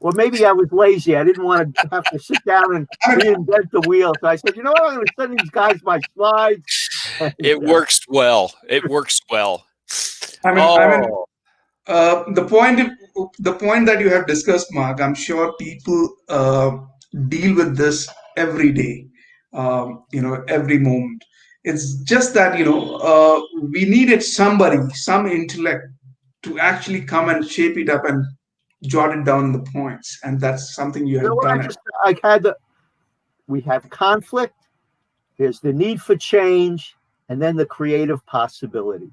S3: Or maybe I was lazy. I didn't want to have to sit down and
S1: I mean,
S3: reinvent the wheel. So I said, you know what? I'm going to send these guys my slides. And,
S2: It works well. It works well.
S1: I mean,
S2: Oh,
S1: The point that you have discussed, Mark, I'm sure people deal with this every day, every moment. It's just that we needed somebody, some intellect, to actually come and shape it up and jot it down in the points, and that's something you
S3: You know
S1: have
S3: what?
S1: done it.
S3: I had the we have conflict. There's the need for change, and then the creative possibility.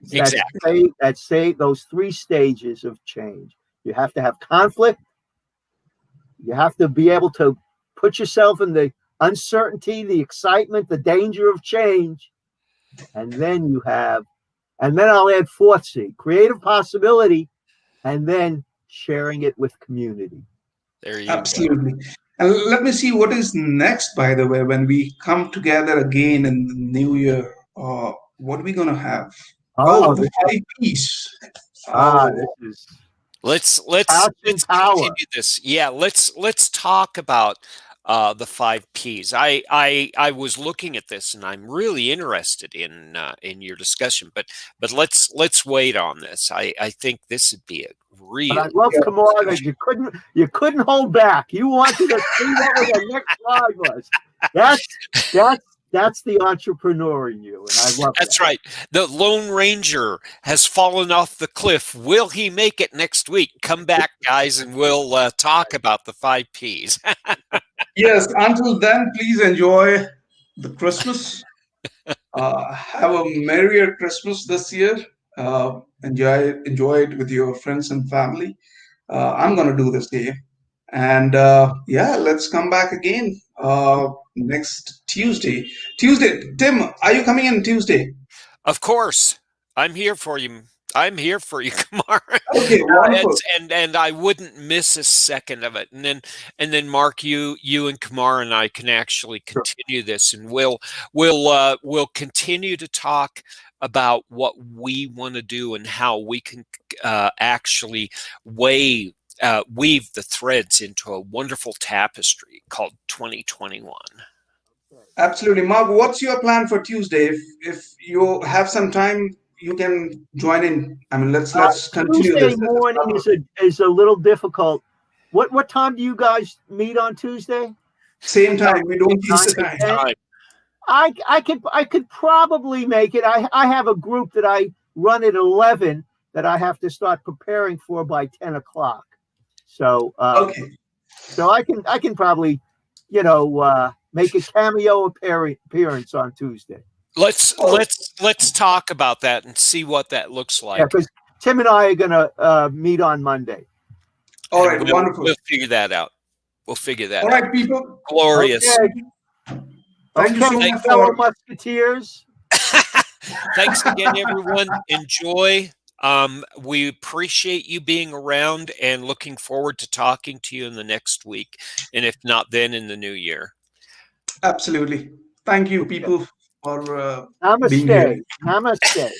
S3: That's
S2: Exactly.
S3: those three stages of change. You have to have conflict. You have to be able to put yourself in the uncertainty, the excitement, the danger of change, and then I'll add fourth C, creative possibility, and then sharing it with community.
S2: There you go.
S1: Absolutely. And let me see what is next, by the way, when we come together again in the new year. What are we going to have? Oh,
S3: Oh,
S1: the 5 Ps.
S3: this
S1: Oh,
S3: is
S2: Let's
S3: passion power.
S2: continue this. Yeah, let's talk about the 5 Ps. I was looking at this and I'm really interested in your discussion, but let's wait on this. I think this would be a
S3: But I
S2: real
S3: love
S1: yeah.
S3: Kamara that you couldn't hold back. You wanted to see what the next slide was. That's that's the entrepreneur in you, and I love that.
S2: That's right. The Lone Ranger has fallen off the cliff. Will he make it next week? Come back, guys, and we'll talk about the 5 Ps.
S1: Yes, until then, please enjoy the Christmas. Have a merrier Christmas this year. Enjoy it with your friends and family. I'm gonna do the same. And yeah, let's come back again next Tuesday. Tuesday, Tim, are you coming in Tuesday?
S2: Of course, I'm here for you. I'm here for you, Kumar.
S1: Okay, wonderful.
S2: And I wouldn't miss a second of it. And then Mark, you and Kumar and I can actually
S3: Sure.
S2: continue this, and we'll continue to talk about what we want to do and how we can actually weave the threads into a wonderful tapestry called 2021.
S1: Absolutely. Mark, what's your plan for Tuesday? If you have some time, you can join in. I mean, let's continue
S3: Tuesday
S1: this.
S3: morning is a little difficult. What time do you guys meet on Tuesday?
S1: Same time. We don't
S3: Nine
S1: Easter
S3: to
S1: time.
S3: 10?
S2: Time.
S3: I could probably make it. I have a group that I run at 11 that I have to start preparing for by 10 o'clock. So
S1: Okay.
S3: I can probably make a cameo appearance on Tuesday.
S2: Let's
S1: Oh,
S2: let's let's talk about that and see what that looks
S3: Yeah,
S2: like.
S3: because Tim and I are gonna meet on Monday.
S1: all
S2: And
S1: right. Wonderful.
S2: we'll figure that out. We'll figure
S1: All
S2: that out.
S1: right, people.
S2: Glorious.
S3: Okay,
S1: Thank you
S3: okay,
S1: so much
S3: fellow
S1: for.
S3: musketeers.
S2: Thanks again, everyone. Enjoy. We appreciate you being around and looking forward to talking to you in the next week. And if not, then in the new year.
S1: Absolutely. Thank you, people, for being here.
S3: Namaste.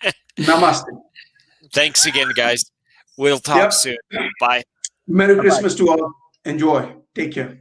S3: Namaste.
S1: Namaste.
S2: Thanks again, guys. We'll talk
S1: Yep.
S2: soon. Bye.
S1: Merry
S3: Bye bye.
S1: Christmas to all. Enjoy. Take care.